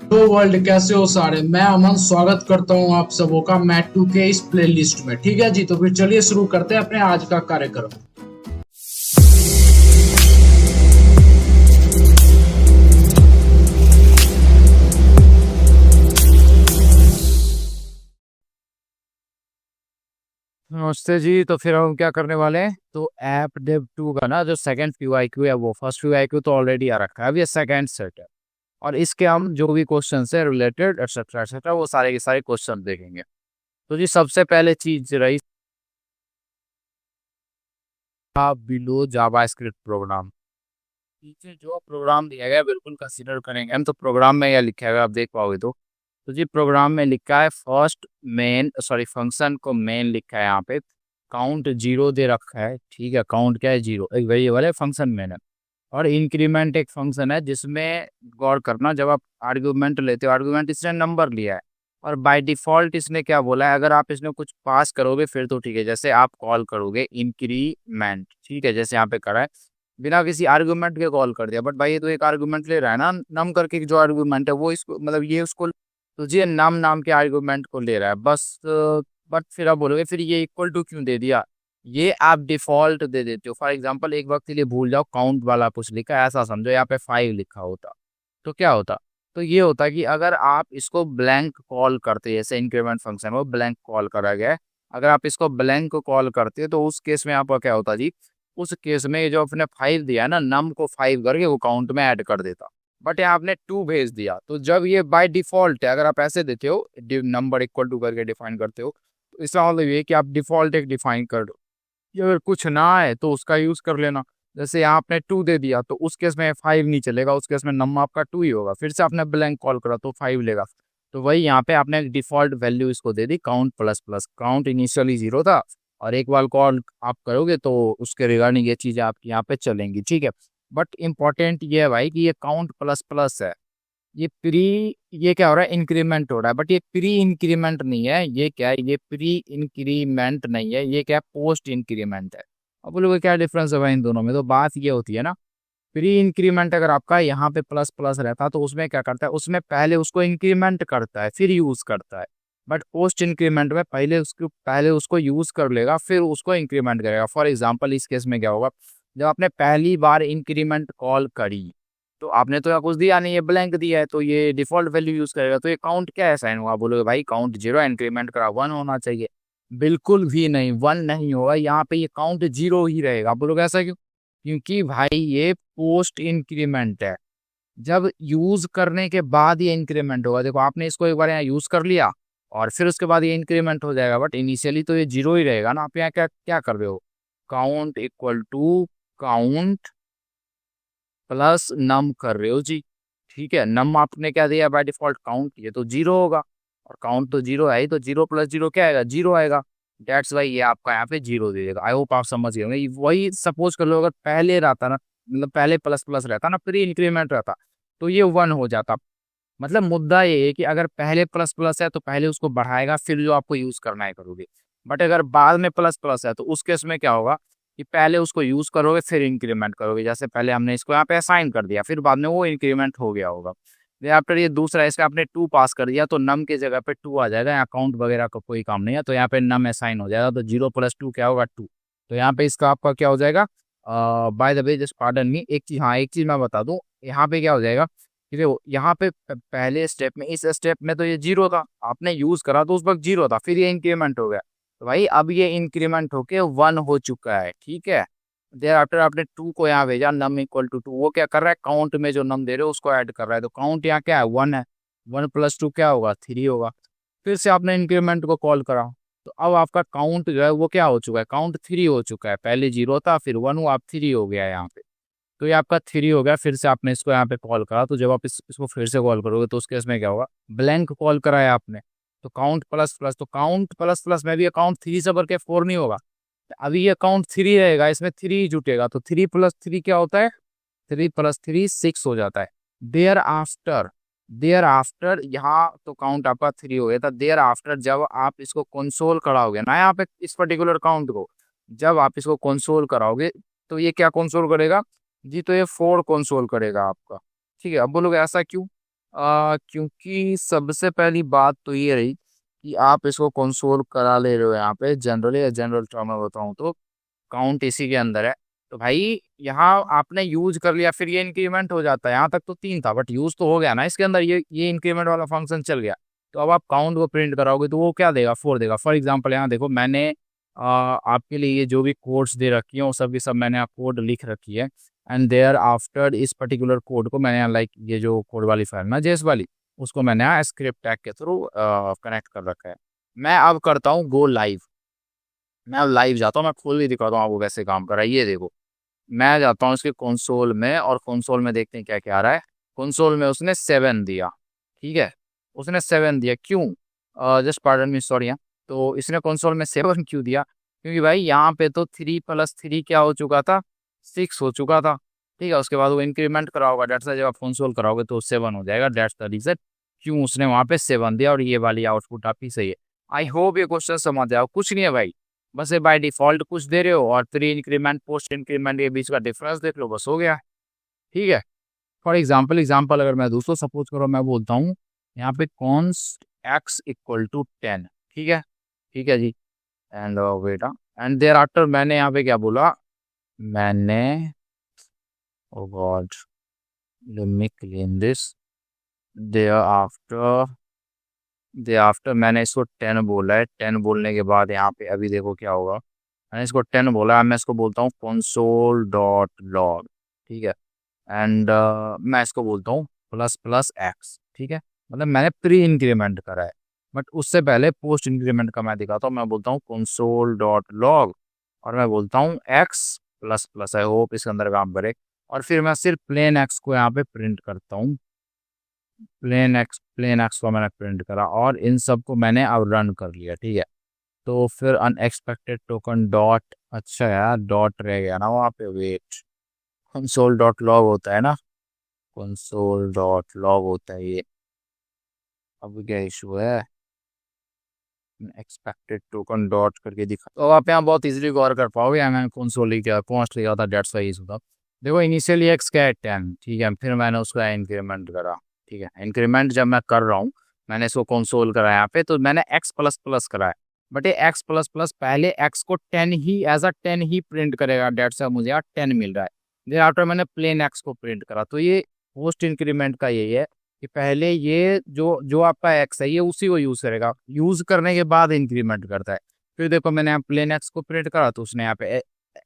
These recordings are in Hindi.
तो वर्ल्ड कैसे हो सारे। मैं अमन स्वागत करता हूं आप सबों का मैट टू के इस प्लेलिस्ट में। ठीक है जी, तो फिर चलिए शुरू करते हैं अपने आज का कार्यक्रम। नमस्ते जी। तो फिर हम क्या करने वाले हैं, तो ऐप डेव 2 का ना जो सेकंड पीवाईक्यू है, वो फर्स्ट पीवाईक्यू तो ऑलरेडी आ रखा है, अब ये सेकंड सेट है। और इसके हम जो भी क्वेश्चन है रिलेटेड एक्सेट्रा एक्सेट्रा वो सारे के सारे क्वेश्चन देखेंगे। तो जी सबसे पहले चीज रही बिलो जावास्क्रिप्ट प्रोग्राम। नीचे जो प्रोग्राम दिया गया है, बिल्कुल कंसीडर करेंगे हम। तो प्रोग्राम में यह लिखा है, आप देख पाओगे तो जी प्रोग्राम में लिखा है फर्स्ट मेन सॉरी फंक्शन को मेन लिखा है यहाँ पे। काउंट जीरो दे रखा है, ठीक है। काउंट क्या है, जीरो, एक वेरिएबल है, फंक्शन मेन है। और इंक्रीमेंट एक फंक्शन है जिसमें गौर करना, जब आप आर्गुमेंट लेते हो, आर्गुमेंट इसने नंबर लिया है और बाय डिफॉल्ट इसने क्या बोला है, अगर आप इसमें कुछ पास करोगे फिर तो ठीक है। जैसे आप कॉल करोगे इंक्रीमेंट, ठीक है, जैसे यहाँ पे करा है, बिना किसी आर्गुमेंट के कॉल कर दिया। बट भाई ये तो एक आर्गुमेंट ले रहा है ना, नम करके जो आर्गुमेंट है वो इसको मतलब ये उसको, तो ये नाम नाम के आर्गुमेंट को ले रहा है बस। बट फिर आप बोलोगे फिर ये इक्वल टू क्यों दे दिया, ये आप डिफॉल्ट दे देते हो। फॉर एग्जांपल एक वक्त के लिए भूल जाओ काउंट वाला कुछ लिखा है, ऐसा समझो यहाँ पे 5 लिखा होता तो क्या होता, तो ये होता कि अगर आप इसको ब्लैंक कॉल करते, जैसे इंक्रीमेंट फंक्शन वो ब्लैंक कॉल करा गया है, अगर आप इसको ब्लैंक को कॉल करते हो तो उस केस में आपका क्या होता जी, उस केस में ये जो आपने 5 दिया है ना, नम को 5 करके वो काउंट में ऐड कर देता। बट यहाँ आपने 2 भेज दिया, तो जब ये बाय डिफॉल्ट है, अगर आप ऐसे देते हो नंबर इक्वल टू करके डिफाइन करते हो, तो इसका मतलब ये कि आप डिफॉल्ट एक डिफाइन कर दो कि अगर कुछ ना आए तो उसका यूज कर लेना। जैसे यहाँ आपने 2 दे दिया तो उस केस में 5 नहीं चलेगा, उस केस में नंबर आपका 2 ही होगा। फिर से आपने ब्लैंक कॉल करा तो 5 लेगा। तो वही यहाँ पे आपने एक डिफॉल्ट वैल्यू इसको दे दी, count plus plus. Count initially 0 था और एक बार कॉल आप करोगे तो उसके रिगार्डिंग ये चीजें आपकी यहाँ पे चलेंगी, ठीक है। बट इंपॉर्टेंट ये है भाई कि ये काउंट प्लस प्लस है, ये प्री, ये क्या हो रहा है, इंक्रीमेंट हो रहा है। बट ये प्री इंक्रीमेंट नहीं है, ये क्या है, ये प्री इंक्रीमेंट नहीं है, ये क्या है, पोस्ट इंक्रीमेंट है। अब बोलोगे क्या डिफरेंस है भाई इन दोनों में, तो बात ये होती है ना, प्री इंक्रीमेंट अगर आपका यहाँ पे प्लस प्लस रहता तो उसमें क्या करता है, उसमें पहले उसको इंक्रीमेंट करता है फिर यूज करता है। बट पोस्ट इंक्रीमेंट में पहले उसको यूज कर लेगा फिर उसको इंक्रीमेंट करेगा। फॉर एग्जाम्पल इस केस में क्या होगा, जब आपने पहली बार इंक्रीमेंट कॉल करी तो आपने तो यहाँ कुछ दिया नहीं, ये ब्लैंक दिया है, तो ये डिफॉल्ट वैल्यू यूज करेगा। तो ये काउंट क्या है, साइन हुआ, बोलोगे भाई काउंट 0, इंक्रीमेंट करा 1 होना चाहिए। बिल्कुल भी नहीं, 1 नहीं होगा यहाँ पे, ये काउंट 0 ही रहेगा। आप बोलोगे ऐसा क्यों, क्योंकि भाई ये पोस्ट इंक्रीमेंट है, जब यूज करने के बाद ये इंक्रीमेंट होगा। देखो आपने इसको एक बार यहाँ यूज कर लिया और फिर उसके बाद ये इंक्रीमेंट हो जाएगा, बट इनिशियली तो ये 0 ही रहेगा ना। आप यहाँ क्या क्या कर रहे हो, count equal to count plus num कर रहे हो जी, ठीक है। नम आपने क्या दिया बाय डिफॉल्ट, काउंट, ये तो 0 होगा और काउंट तो 0 है ही, तो 0 प्लस 0 क्या आएगा, 0 आएगा। डेट्स वाई ये आपका यहाँ पे 0 दे देगा। आई होप आप समझ गए होंगे। वही सपोज कर लो अगर पहले रहता ना, मतलब पहले प्लस प्लस रहता ना, प्री इंक्रीमेंट रहता, तो ये 1 हो जाता। मतलब मुद्दा ये है कि अगर पहले प्लस प्लस है तो पहले उसको बढ़ाएगा फिर जो आपको यूज करना है करोगे। बट अगर बाद में प्लस प्लस है तो उस केस में क्या होगा कि पहले उसको यूज करोगे फिर इंक्रीमेंट करोगे। जैसे पहले हमने इसको यहाँ पे असाइन कर दिया, फिर बाद में वो इंक्रीमेंट हो गया होगा। आफ्टर ये दूसरा, इसका आपने 2 पास कर दिया तो नम की जगह पे 2 आ जाएगा। यहाँ काउंट वगैरह का कोई काम नहीं है, तो यहाँ पे नम असाइन हो जाएगा। तो 0 प्लस 2 क्या होगा, 2। तो यहाँ पे इसका आपका क्या हो जाएगा, by the way just pardon me, एक चीज, हाँ एक चीज मैं बता दूं, यहाँ पे क्या हो जाएगा कि देखो यहाँ पे पहले स्टेप में, इस स्टेप में तो ये 0 था, आपने यूज करा तो उस वक्त 0 था, फिर ये इंक्रीमेंट हो गया। तो भाई अब ये इंक्रीमेंट होके 1 हो चुका है, ठीक है। देर आफ्टर आपने 2 को यहाँ भेजा, नम इक्वल टू 2, वो क्या कर रहा है, काउंट में जो नम दे रहे हो उसको ऐड कर रहा है। तो काउंट यहाँ क्या है, 1 है, 1 प्लस 2 क्या होगा, 3 होगा। फिर से आपने इंक्रीमेंट को कॉल करा, तो अब आपका काउंट जो है वो क्या हो चुका है, काउंट 3 हो चुका है। पहले 0 था फिर 1 हुआ, अब 3 हो गया है यहाँ पे। तो ये आपका 3 हो गया। फिर से आपने इसको यहाँ पे कॉल करा, तो जब आप इसको फिर से कॉल करोगे तो उस केस में क्या होगा, ब्लैंक कॉल कराया आपने, तो काउंट प्लस प्लस, तो काउंट प्लस प्लस में भी अकाउंट 3 से भर के 4 नहीं होगा, अभी ये अकाउंट 3 रहेगा, इसमें 3 ही जुटेगा। तो 3 प्लस 3 क्या होता है, 3 प्लस 3 6 हो जाता है। देयर आफ्टर यहाँ तो काउंट आपका 3 हो गया था। देयर आफ्टर जब आप इसको कंसोल कराओगे ना, यहाँ पे इस पर्टिकुलर काउंट को जब आप इसको कंसोल कराओगे तो ये क्या कंसोल करेगा जी, तो ये 4 कंसोल करेगा आपका, ठीक है। अब बोलोगे ऐसा क्यों, क्योंकि सबसे पहली बात तो ये रही कि आप इसको कंसोल करा ले रहे हो यहाँ पे जनरल टर्म में बताऊँ तो काउंट इसी के अंदर है। तो भाई यहाँ आपने यूज कर लिया फिर ये इंक्रीमेंट हो जाता है। यहाँ तक तो 3 था बट यूज तो हो गया ना इसके अंदर, ये इंक्रीमेंट वाला फंक्शन चल गया। तो अब आप काउंट को प्रिंट कराओगे तो वो क्या देगा, 4 देगा। फॉर एग्जाम्पल यहाँ देखो मैंने आपके लिए ये जो भी कोड्स दे रखी है वो सब की सब मैंने आप कोड लिख रखी है। एंड देयर आफ्टर इस पर्टिकुलर कोड को मैंने लाइक ये जो कोड वाली फाइल ना जेएस वाली, उसको मैंने यहाँ स्क्रिप्ट टैग के थ्रू कनेक्ट कर रखा है। मैं अब करता हूँ गो लाइव। मैं अब लाइव जाता हूँ, मैं खोल भी दिखाता हूँ आपको कैसे काम कर रहा है। ये देखो मैं जाता हूँ इसके कंसोल में और कंसोल में देखते हैं क्या क्या आ रहा है। कंसोल में उसने 7 दिया, ठीक है। उसने 7 दिया, क्यों, जस्ट पार्डन मी सॉरी। तो इसने कंसोल में 7 क्यों दिया, क्योंकि भाई यहाँ पे तो 3 + 3 क्या हो चुका था, 6 हो चुका था, ठीक है। उसके बाद वो इंक्रीमेंट कराओगा, डेट्स जब आप कंसोल कराओगे तो 7 हो जाएगा। डेट्स द रीजन क्यों उसने वहाँ पे 7 दिया और ये वाली आउटपुट आपकी सही है। आई होप ये क्वेश्चन समझ जाओ। कुछ नहीं है भाई, बस ये बाय डिफॉल्ट कुछ दे रहे हो और प्री इंक्रीमेंट पोस्ट इंक्रीमेंट के बीच का डिफरेंस देख लो, बस हो गया, ठीक है। फॉर एग्जाम्पल अगर मैं दूसरों सपोज करो मैं बोलता हूँ यहाँ पे कॉन्स्ट x = 10, ठीक है, ठीक है जी। एंड वेटा एंड देयर आफ्टर मैंने यहाँ पे क्या बोला, मैंने oh God let me clean this. Thereafter मैंने इसको 10 बोला है। 10 बोलने के बाद यहाँ पे अभी देखो क्या होगा। मैंने इसको 10 बोला है, मैं इसको बोलता हूँ console.log, ठीक है। एंड मैं इसको बोलता हूँ ++x, ठीक है। मतलब मैंने प्री इंक्रीमेंट करा है बट उससे पहले पोस्ट इंक्रीमेंट का मैं दिखाता हूँ। मैं बोलता हूँ console.log और मैं बोलता हूँ x++। आई होप इसके अंदर काम करे। और फिर मैं सिर्फ प्लेन x को यहाँ पे प्रिंट करता हूँ। प्लेन एक्स को मैंने प्रिंट करा और इन सब को मैंने अब रन कर लिया, ठीक है। तो फिर अनएक्सपेक्टेड टोकन डॉट, अच्छा यार डॉट रह गया ना वहाँ पे, वेट, console.log होता है ना, console.log होता है ये। अब क्या इशू है, एक्सपेक्टेड टोकन डॉट करके दिखा तो आप यहाँ बहुत इजीली गौर कर पाओगे। यहाँ मैंने कंसोल लिखा कॉन्स्ट लिखा था, डेट्स वाई इशू था। देखो इनिशियली एक्स क्या है 10, ठीक है। फिर मैंने उसका इंक्रीमेंट करा, ठीक है। इंक्रीमेंट जब मैं कर रहा हूँ मैंने इसको कंसोल करा यहाँ पे, तो मैंने x++ करा है बट ये x++ पहले x को 10 ही एज अ 10 ही प्रिंट करेगा। डेट्स से मुझे यहाँ 10 मिल रहा है। देन आफ्टर मैंने प्लेन x को प्रिंट करा। तो ये पोस्ट इंक्रीमेंट का यही है कि पहले ये जो जो आपका x है ये उसी को यूज करेगा, यूज करने के बाद इंक्रीमेंट करता है। फिर देखो मैंने यहाँ प्लेन x को प्रिंट करा तो उसने यहाँ पे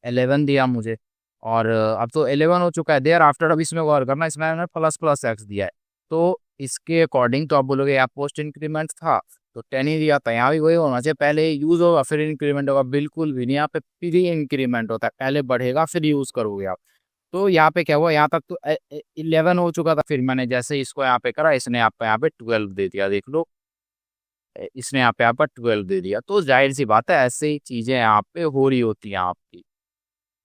11 दिया मुझे और अब तो 11 हो चुका है। देयर आफ्टर अब इसमें गौर करना, इसमें मैंने ++x दिया है। तो इसके अकॉर्डिंग तो आप बोलोगे यहाँ पोस्ट इंक्रीमेंट था तो 10 ही दिया था, यहाँ भी वही होना चाहिए, पहले यूज होगा फिर इंक्रीमेंट होगा। बिल्कुल भी नहीं, यहाँ पे प्री इंक्रीमेंट होता है, पहले बढ़ेगा फिर यूज करोगे आप। तो यहाँ पे क्या हुआ, यहाँ तक तो 11 हो चुका था। फिर मैंने जैसे इसको यहाँ पे करा, इसने आप यहाँ पे 12 दे दिया, देख लो इसने यहाँ पे 12 दे दिया। तो जाहिर सी बात है ऐसे ही चीजें यहाँ पे हो रही होती हैं आपकी,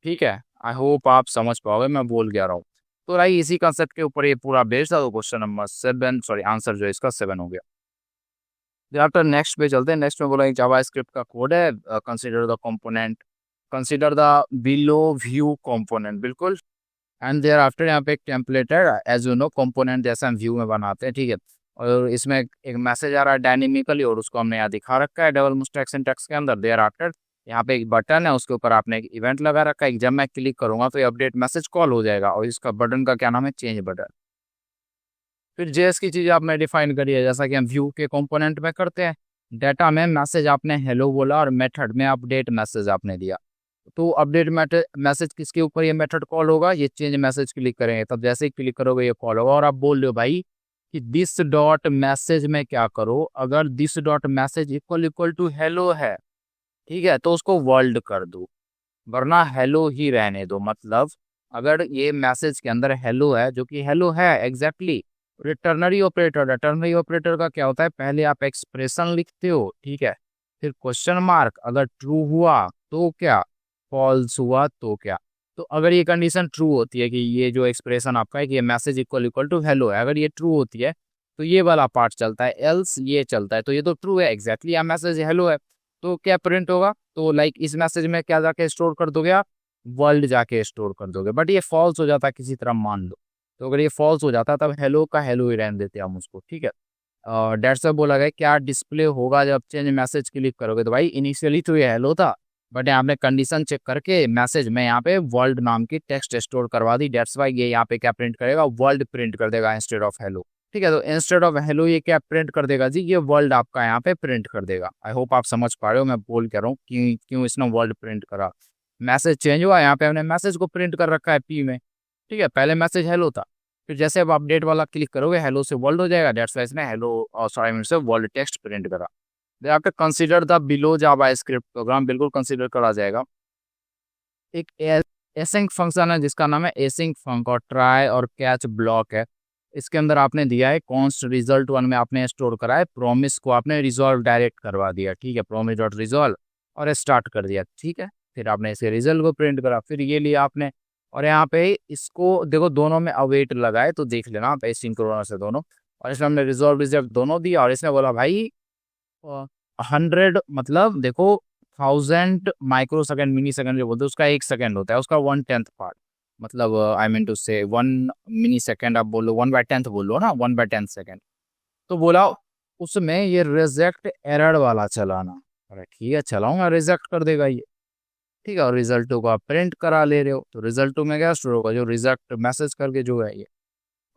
ठीक है। आई होप आप समझ पाओगे मैं बोल क्या रहा हूँ। तो भाई इसी कंसेप्ट के ऊपर ये पूरा बेस्ड था। तो क्वेश्चन नंबर 7 सॉरी आंसर जो है इसका 7 हो गया। आफ्टर नेक्स्ट पे चलते हैं। नेक्स्ट में बोला एक जावास्क्रिप्ट का कोड है, consider the below view component, बिल्कुल। एंड देयर आफ्टर यहाँ पे एक टेम्पलेट है, एज यू नो कंपोनेंट जैसा हम व्यू में बनाते हैं, ठीक है। और इसमें एक मैसेज आ रहा है डायनेमिकली और उसको हमने यहाँ दिखा रखा है डबल मुस्टैक सिंटैक्स के अंदर। देयर आफ्टर यहाँ पे एक बटन है, उसके ऊपर आपने एक इवेंट लगा रखा है। जब मैं क्लिक करूंगा तो ये अपडेट मैसेज कॉल हो जाएगा और इसका बटन का क्या नाम है, चेंज बटन। फिर जेएस की चीज़ आपने डिफाइन करी है जैसा कि हम व्यू के कंपोनेंट में करते हैं। डाटा में मैसेज आपने हेलो बोला और मेथड में अपडेट मैसेज आपने दिया। तो अपडेट मैसेज किसके ऊपर ये मेथड कॉल होगा, ये चेंज मैसेज क्लिक करेंगे तब जैसे ही क्लिक करोगे ये कॉल होगा। और आप बोल रहे हो भाई कि दिस डॉट मैसेज में क्या करो, अगर this dot message equal to hello है, ठीक है, तो उसको वर्ल्ड कर दो वरना हेलो ही रहने दो। मतलब अगर ये मैसेज के अंदर हेलो है, जो कि हेलो है एग्जैक्टली, रिटर्नरी ऑपरेटर का क्या होता है, पहले आप एक्सप्रेशन लिखते हो, ठीक है, फिर क्वेश्चन मार्क, अगर ट्रू हुआ तो क्या, फॉल्स हुआ तो क्या। तो अगर ये कंडीशन ट्रू होती है कि ये जो एक्सप्रेशन आपका है कि ये मैसेज इक्वल टू हेलो है, अगर ये ट्रू होती है तो ये वाला पार्ट चलता है, एल्स ये चलता है। तो ये तो ट्रू है एग्जैक्टली, यहाँ मैसेज हेलो है तो क्या प्रिंट होगा, तो लाइक इस मैसेज में क्या जाके स्टोर कर दोगे आप, वर्ल्ड जाके स्टोर कर दोगे। बट ये फॉल्स हो जाता है किसी तरह मान लो, तो अगर ये फॉल्स हो जाता तब हेलो का हेलो ही रहने देते हम उसको, ठीक है। डेट्स वाई बोला गया क्या डिस्प्ले होगा जब चेंज मैसेज क्लिक करोगे, तो भाई इनिशियली तो ये हेलो था, बट यहाँ पे कंडीशन चेक करके मैसेज में यहाँ पे वर्ल्ड नाम की टेक्स्ट स्टोर करवा दी, डेट्स वाई ये यहाँ पे क्या प्रिंट करेगा, वर्ल्ड प्रिंट कर देगा इंस्टेड ऑफ हेलो, ठीक है। तो इंस्टेड ऑफ हेलो ये क्या प्रिंट कर देगा जी, ये वर्ल्ड आपका यहाँ पे प्रिंट कर देगा। आई होप आप समझ पा रहे हो मैं बोल कह रहा हूँ कि क्यों इसने वर्ल्ड प्रिंट करा। मैसेज चेंज हुआ, यहाँ पे हमने मैसेज को प्रिंट कर रखा है पी में, ठीक है। पहले मैसेज हेलो था, फिर जैसे अब अपडेट वाला क्लिक करोगे हेलो से वर्ल्ड हो जाएगा, डेट्स वाई इसने हेलो सॉरी से वर्ल्ड टेक्स्ट प्रिंट करा। देन आपका consider the below JavaScript program, बिल्कुल कंसीडर करा जाएगा। एक एसिंक फंक्शन है जिसका नाम है एसिंक फंक और ट्राई और कैच ब्लॉक है। इसके अंदर आपने दिया है कॉन्स्ट रिजल्ट वन में आपने स्टोर करा है प्रॉमिस को आपने रिजॉल्व डायरेक्ट करवा दिया, ठीक है, प्रॉमिस डॉट रिजॉल्व और स्टार्ट कर दिया, ठीक है। फिर आपने इसके रिजल्ट को प्रिंट करा, फिर ये लिया आपने और यहाँ पे इसको देखो दोनों में अवेट लगाए तो देख लेना आप एसिंक्रोनस है दोनों, और इसमें हमने रिजॉल्व रिजल्ट दोनों दिया और इसने बोला भाई 100 मतलब देखो 1000 माइक्रो सेकेंड मिनी सेकेंड जो बोलते हैं उसका 1 सेकेंड होता है, उसका 1/10 पार्ट, मतलब आई मीन टू से 1 मिनी सेकेंड आप बोलो 1/10 बोलो ना, 1/10 सेकेंड। तो बोला उसमें ये रिजेक्ट एरर वाला चलाना, अरे ठीक है चलाऊंगा, रिजेक्ट कर देगा ये, ठीक है। और रिजल्ट को आप प्रिंट करा ले रहे हो तो रिजल्ट में क्या स्टोर होगा, जो रिजेक्ट मैसेज करके जो है ये।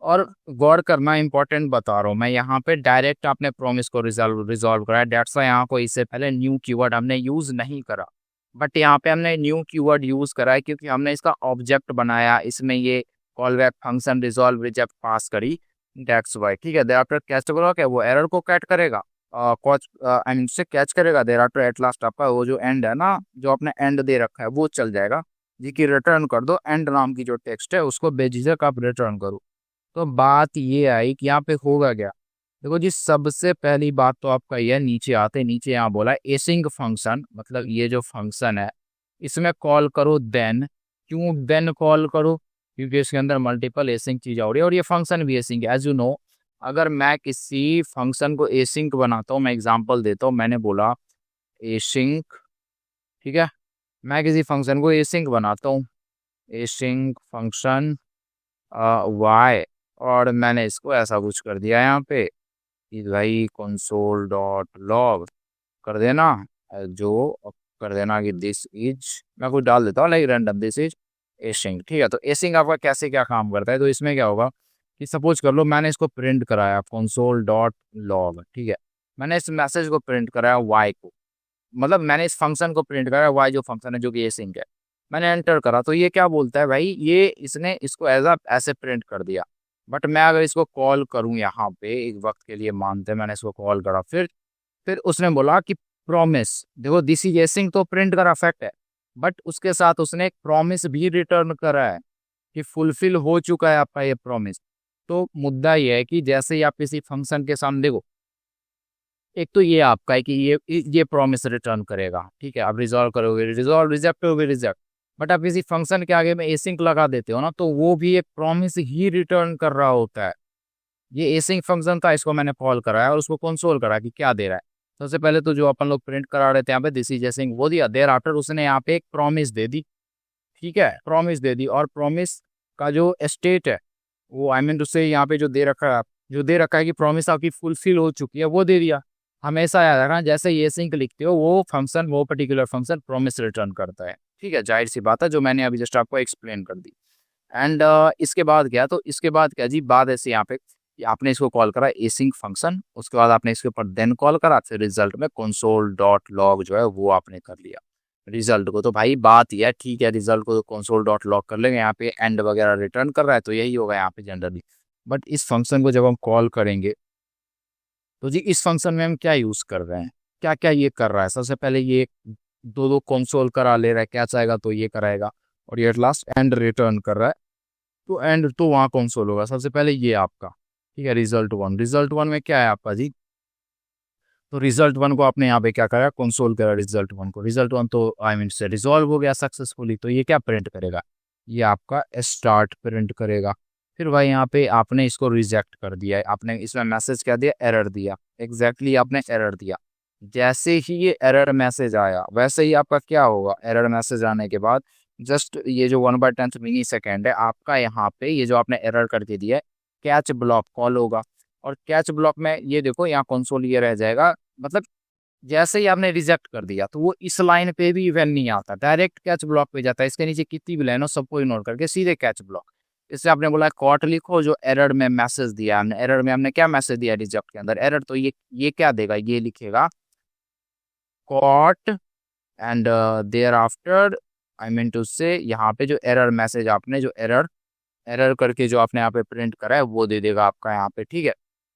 और गौर करना इंपॉर्टेंट बता रहा हूँ मैं, यहाँ पे डायरेक्ट आपने प्रॉमिस को रिजॉल्व करा है, डेट्स वाई यहाँ को इससे पहले न्यू कीवर्ड हमने यूज नहीं करा, बट यहाँ पे हमने न्यू कीवर्ड यूज करा है क्योंकि हमने इसका ऑब्जेक्ट बनाया, इसमें ये callback function resolve reject pass करी, डेट्स वाई, ठीक है। देर आफ्टर कैच ब्लॉक है वो एरर को कैट करेगा, कॉच आई मीन से कैच करेगा, देर आफ्टर एट लास्ट आपका वो जो एंड है ना, जो आपने एंड दे रखा है वो चल जाएगा जी कि रिटर्न कर दो, एंड नाम की जो टेक्स्ट है उसको बेझिझक आप रिटर्न करो। तो बात ये आई कि यहाँ पे होगा क्या, देखो जी सबसे पहली बात तो आपका ये नीचे आते नीचे यहाँ बोला एसिंग फंक्शन, मतलब ये जो फंक्शन है इसमें कॉल करो देन, क्यों देन कॉल करो, क्योंकि इसके अंदर मल्टीपल एसिंग चीज़ हो रही है और ये फंक्शन भी एसिंग है एज यू नो। अगर मैं किसी फंक्शन को एसिंक बनाता हूँ, मैं एग्जांपल देता हूँ, मैंने बोला एसिंक, ठीक है, मैं किसी फंक्शन को एसिंक बनाता हूँ, एसिंक फंक्शन वाई, और मैंने इसको ऐसा कुछ कर दिया यहाँ पे कि भाई कंसोल डॉट लॉग कर देना, जो कर देना कि दिस इज, मैं कुछ डाल देता हूँ like random this is async, ठीक है। तो एसिंक आपका कैसे क्या काम करता है, तो इसमें क्या होगा कि सपोज कर लो मैंने इसको प्रिंट कराया कंसोल डॉट लॉग, ठीक है, मैंने इस मैसेज को प्रिंट कराया वाई को, मतलब मैंने इस फंक्शन को प्रिंट कराया वाई जो फंक्शन है जो कि एसिंक है, मैंने एंटर करा तो ये क्या बोलता है भाई, ये इसने इसको ऐसे प्रिंट कर दिया, बट मैं अगर इसको कॉल करूं यहाँ पे एक वक्त के लिए मानते हैं मैंने इसको कॉल करा, फिर उसने बोला कि प्रॉमिस, देखो दिस इज एसिंक तो प्रिंट करा फैक्ट है, बट उसके साथ उसने एक प्रॉमिस भी रिटर्न करा है कि फुलफिल हो चुका है आपका ये प्रॉमिस। तो मुद्दा ये है कि जैसे ही आप किसी फंक्शन के सामने देखो, एक तो ये आपका है कि ये प्रॉमिस रिटर्न करेगा, ठीक है, आप रिजॉल्व करोगे रिजॉल्व, रिजेक्ट करोगे रिजेक्ट, बट आप किसी फंक्शन के आगे में एसिंक लगा देते हो ना तो वो भी एक प्रॉमिस ही रिटर्न कर रहा होता है। ये एसिंक फंक्शन था, इसको मैंने कॉल कराया और उसको कंसोल करा कि क्या दे रहा है। सबसे पहले तो जो अपन लोग प्रिंट करा रहे थे यहाँ पे दिस इज एसिंक वो दिया, देर आफ्टर उसने यहाँ पे एक प्रॉमिस दे दी, ठीक है, प्रॉमिस दे दी, और प्रॉमिस का जो स्टेट है वो आई मीन टू से यहाँ पे जो दे रखा है, जो दे रखा है कि प्रॉमिस आपकी फुलफिल हो चुकी है वो दे दिया। हमेशा याद रखना जैसे ये सिंक लिखते हो वो फंक्शन वो पर्टिकुलर फंक्शन प्रॉमिस रिटर्न करता है, ठीक है, जाहिर सी बात है जो मैंने अभी जस्ट आपको एक्सप्लेन कर दी। एंड इसके बाद क्या, तो इसके बाद क्या जी, बात ऐसे यहाँ पे कि आपने इसको कॉल करा एसिंक फंक्शन, उसके बाद आपने इसके ऊपर देन कॉल करा, फिर रिजल्ट में कंसोल डॉट लॉग जो है वो आपने कर लिया रिजल्ट को। तो भाई बात यह है, ठीक है, रिजल्ट को कंसोल डॉट लॉग कर लेंगे, यहाँ पे एंड वगैरह रिटर्न कर रहा है तो यही होगा यहाँ पे जनरली। बट इस फंक्शन को जब हम कॉल करेंगे तो जी इस फंक्शन में हम क्या यूज कर रहे हैं, क्या क्या ये कर रहा है, सबसे पहले ये दो कंसोल करा ले रहा है, क्या चाहेगा तो ये कराएगा, और ये लास्ट एंड रिटर्न कर रहा है तो एंड तो वहाँ कंसोल होगा। सबसे पहले ये आपका, ठीक है, रिजल्ट वन में क्या है आपका जी, तो रिजल्ट वन को आपने यहाँ पे क्या करा, कंसोल करा रिजल्ट वन को, रिजल्ट वन तो आई मीन से रिजॉल्व हो गया सक्सेसफुली, तो ये क्या प्रिंट करेगा, ये आपका स्टार्ट प्रिंट करेगा। फिर भाई यहाँ पे आपने इसको रिजेक्ट कर दिया है, आपने इसमें मैसेज क्या दिया, एरर दिया, एग्जैक्टली आपने एरर दिया। जैसे ही ये एरर मैसेज आया वैसे ही आपका क्या होगा, एरर मैसेज आने के बाद जस्ट ये जो 1/10 मिली सेकेंड है आपका, यहाँ पे ये जो आपने एरर करके दिया है कैच ब्लॉक कॉल होगा। और कैच ब्लॉक में ये देखो यहाँ कंसोल ये रह जाएगा, मतलब जैसे ही आपने रिजेक्ट कर दिया तो वो इस लाइन पे भी इवन नहीं आता, डायरेक्ट कैच ब्लॉक पे जाता है। इसके नीचे कितनी भी लाइन हो सबको इग्नोर करके सीधे कैच ब्लॉक। इससे आपने बोला कॉट लिखो, जो एरर में मैसेज दिया हमने, एरर में हमने क्या मैसेज दिया रिजेक्ट के अंदर एरर, तो ये क्या देगा, ये लिखेगा कॉट and thereafter I mean to say यहाँ पे जो एरर मैसेज आपने जो एरर एरर करके जो आपने यहाँ पे प्रिंट करा है वो दे देगा आपका यहाँ पे, ठीक है।